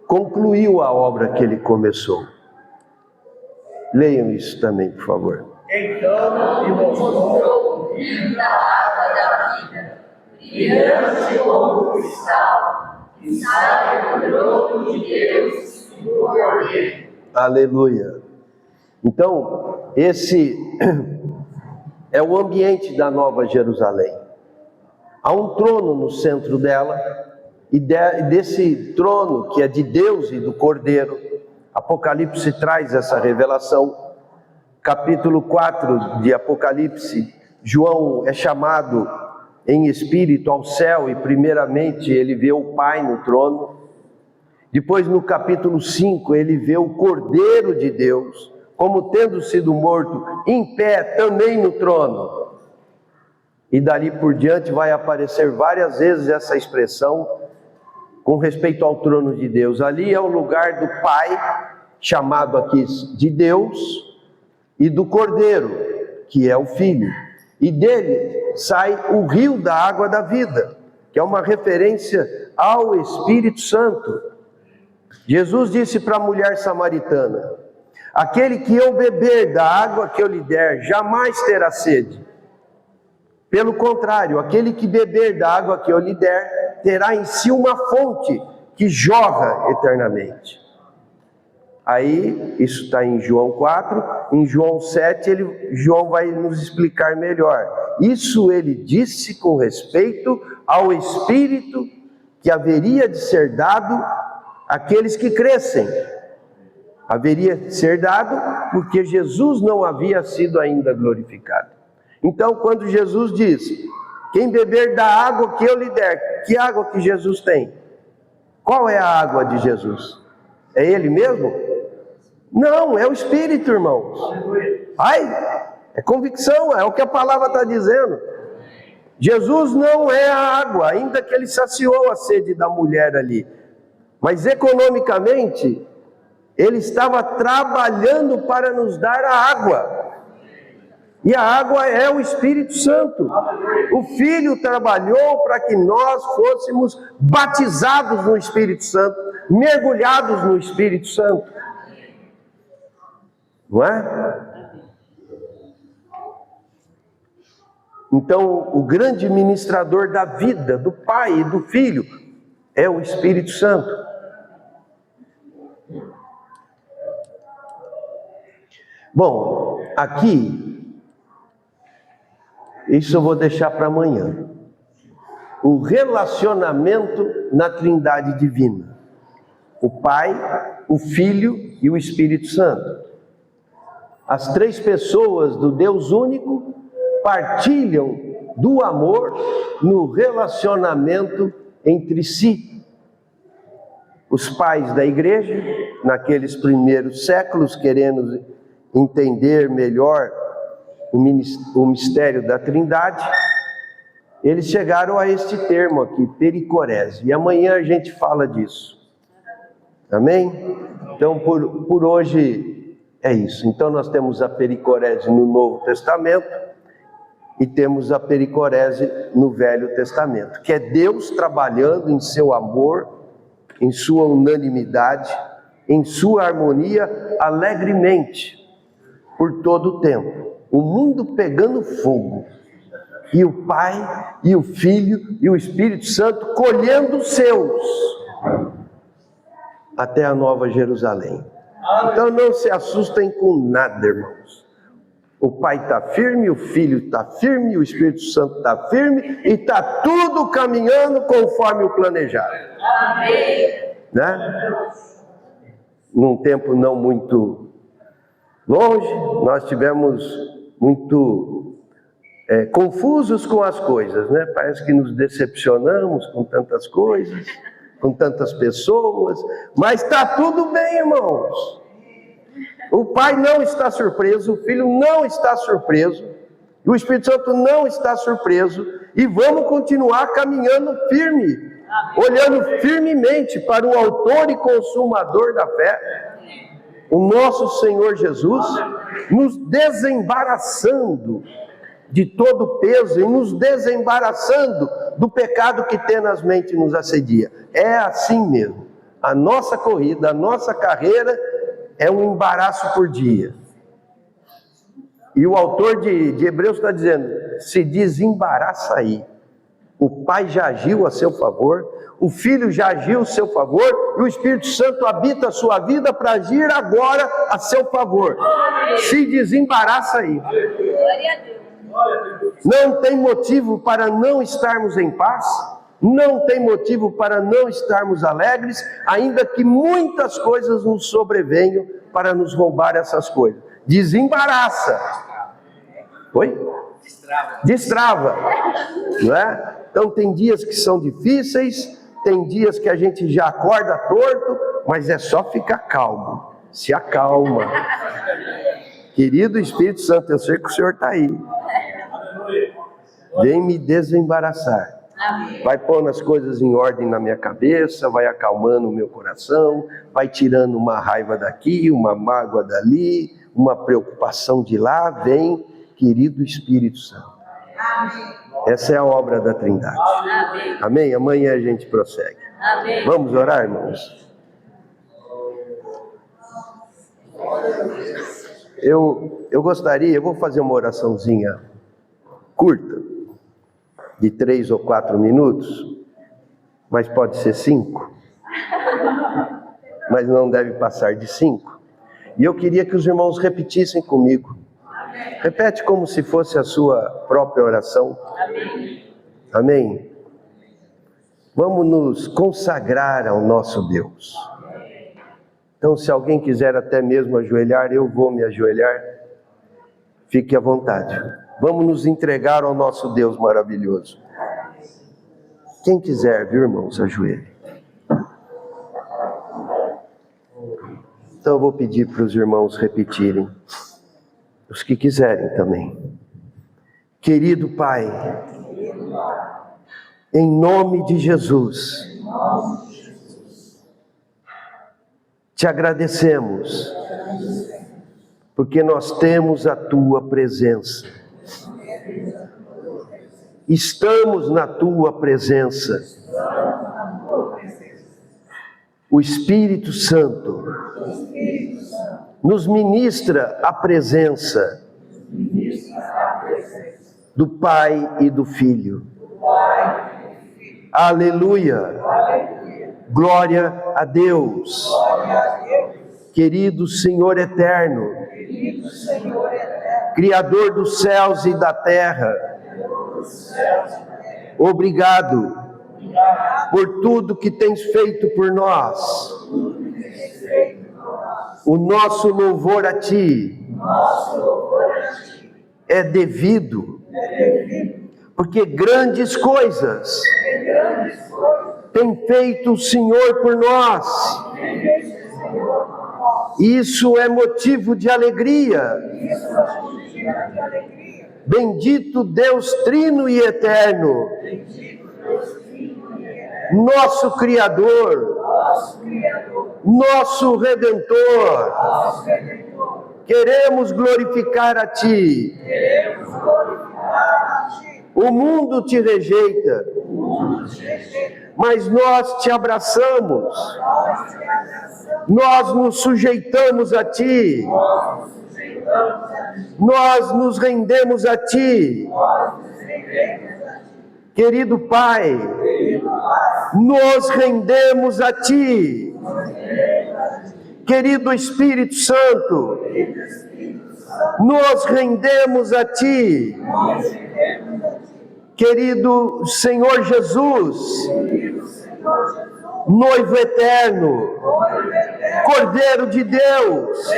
concluiu a obra que ele começou. Leiam isso também, por favor. Então me mostrou o rio da água da vida, brilhante como cristal, que sai do trono de Deus e do Cordeiro. Aleluia. Então, esse é o ambiente da Nova Jerusalém. Há um trono no centro dela, e desse trono, que é de Deus e do Cordeiro, Apocalipse traz essa revelação. Capítulo 4 de Apocalipse, João é chamado em espírito ao céu, e primeiramente ele vê o Pai no trono. Depois, no capítulo 5, ele vê o Cordeiro de Deus, como tendo sido morto, em pé também no trono. E dali por diante vai aparecer várias vezes essa expressão com respeito ao trono de Deus. Ali é o lugar do Pai, chamado aqui de Deus, e do Cordeiro, que é o Filho. E dele sai o rio da água da vida, que é uma referência ao Espírito Santo. Jesus disse para a mulher samaritana: aquele que eu beber da água que eu lhe der, jamais terá sede. Pelo contrário, aquele que beber da água que eu lhe der, terá em si uma fonte que jorra eternamente. Aí, isso está em João 4, em João 7, João vai nos explicar melhor. Isso ele disse com respeito ao Espírito que haveria de ser dado àqueles que crescem. Haveria de ser dado porque Jesus não havia sido ainda glorificado. Então, quando Jesus diz: quem beber da água que eu lhe der, que água que Jesus tem? Qual é a água de Jesus? É Ele mesmo? Não, é o Espírito, irmãos. Ai, é convicção, é o que a palavra está dizendo. Jesus não é a água, ainda que ele saciou a sede da mulher ali. Mas economicamente, ele estava trabalhando para nos dar a água. E a água é o Espírito Santo. O Filho trabalhou para que nós fôssemos batizados no Espírito Santo, mergulhados no Espírito Santo. Não é? Então, o grande ministrador da vida, do Pai e do Filho, é o Espírito Santo. Bom, aqui, isso eu vou deixar para amanhã. O relacionamento na Trindade Divina. O Pai, o Filho e o Espírito Santo. As três pessoas do Deus único partilham do amor no relacionamento entre si. Os pais da igreja, naqueles primeiros séculos, querendo entender melhor o mistério da Trindade, eles chegaram a este termo aqui, pericorese, e amanhã a gente fala disso. Amém? Então, por hoje é isso. Então, nós temos a pericorese no Novo Testamento e temos a pericorese no Velho Testamento, que é Deus trabalhando em seu amor, em sua unanimidade, em sua harmonia, alegremente, por todo o tempo. O mundo pegando fogo, e o Pai, e o Filho, e o Espírito Santo colhendo os seus, até a Nova Jerusalém. Então não se assustem com nada, irmãos. O Pai está firme, o Filho está firme, o Espírito Santo está firme, e está tudo caminhando conforme o planejado. Amém. Né? Num tempo não muito longe, nós tivemos muito confusos com as coisas, né? Parece que nos decepcionamos com tantas coisas, com tantas pessoas, mas está tudo bem, irmãos. O Pai não está surpreso, o Filho não está surpreso, o Espírito Santo não está surpreso, e vamos continuar caminhando firme, olhando firmemente para o autor e consumador da fé, o nosso Senhor Jesus, nos desembaraçando de todo o peso e nos desembaraçando do pecado que tenazmente nos assedia. É assim mesmo. A nossa corrida, a nossa carreira é um embaraço por dia. E o autor de Hebreus está dizendo, se desembaraça aí. O Pai já agiu a seu favor, o Filho já agiu a seu favor, e o Espírito Santo habita a sua vida para agir agora a seu favor. Se desembaraça aí. Não tem motivo para não estarmos em paz, não tem motivo para não estarmos alegres, ainda que muitas coisas nos sobrevenham para nos roubar essas coisas. Desembaraça. Oi? Destrava. Não é? Então tem dias que são difíceis, tem dias que a gente já acorda torto, mas é só ficar calmo. Se acalma. Querido Espírito Santo, eu sei que o Senhor está aí. Vem me desembaraçar. Vai pondo as coisas em ordem na minha cabeça, vai acalmando o meu coração, vai tirando uma raiva daqui, uma mágoa dali, uma preocupação de lá. Vem, querido Espírito Santo. Essa é a obra da Trindade. Amém? Amanhã a gente prossegue. Vamos orar, irmãos? Eu gostaria, eu vou fazer uma oraçãozinha curta, de 3 ou 4 minutos, mas pode ser 5, mas não deve passar de 5. E eu queria que os irmãos repetissem comigo. Repete como se fosse a sua própria oração. Amém? Vamos nos consagrar ao nosso Deus. Então, se alguém quiser até mesmo ajoelhar, eu vou me ajoelhar. Fique à vontade. Vamos nos entregar ao nosso Deus maravilhoso. Quem quiser, viu, irmãos, ajoelhe. Então eu vou pedir para os irmãos repetirem. Os que quiserem também. Querido Pai, em nome de Jesus, te agradecemos, porque nós temos a Tua presença. Estamos na Tua presença. O Espírito Santo nos ministra a presença do Pai e do Filho. Aleluia! Glória a Deus! Querido Senhor eterno, Criador dos céus e da terra, obrigado por tudo que tens feito por nós. O nosso louvor a Ti é devido, porque grandes coisas tem feito o Senhor por nós. Isso é motivo de alegria. Bendito Deus Trino e Eterno, nosso Criador, nosso Redentor. Queremos glorificar a Ti. O mundo te rejeita, mas nós te abraçamos. Nós nos sujeitamos a Ti. Nós nos rendemos a Ti. Querido Pai, nos rendemos a Ti. Querido Espírito Santo, nos rendemos a Ti. Querido Senhor Jesus, noivo eterno, Cordeiro de Deus,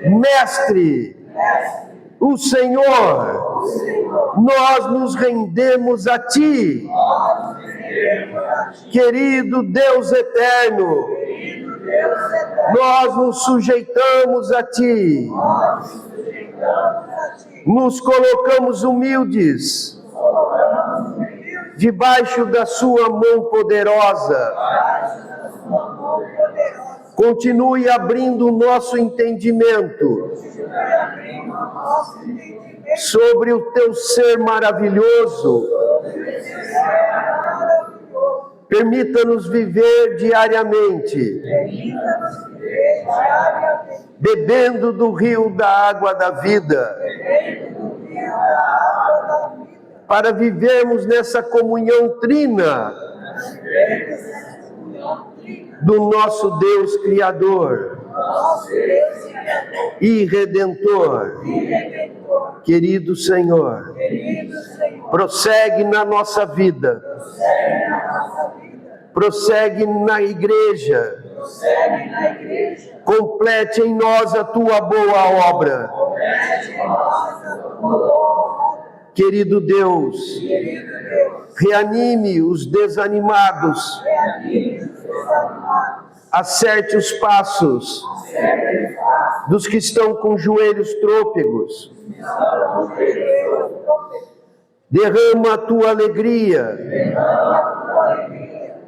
Mestre, o Senhor, nós nos rendemos a Ti. Querido Deus eterno, nós nos sujeitamos a Ti. Nos colocamos humildes debaixo da Sua mão poderosa. Continue abrindo o nosso entendimento sobre o Teu ser maravilhoso, Permita-nos viver diariamente, bebendo do rio da água da vida, para vivermos nessa comunhão trina do nosso Deus Criador e Redentor. Querido Senhor, prossegue na nossa vida, prossegue na igreja, complete em nós a tua boa obra. Querido Deus, reanime os desanimados, acerte os passos dos que estão com joelhos trôpegos. Derrama a tua alegria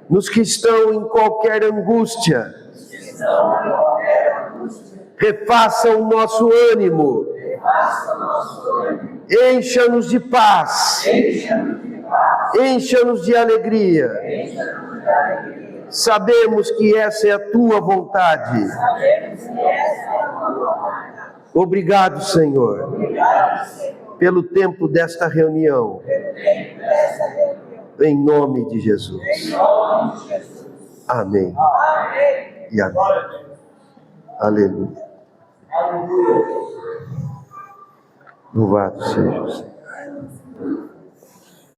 nos que estão em qualquer angústia. Refaça o nosso ânimo. Encha-nos de paz. Encha-nos de alegria. Sabemos que essa é a tua vontade. Obrigado, Senhor, pelo tempo desta reunião. Em nome de Jesus. Amém. E amém. Aleluia. Louvado seja o Senhor.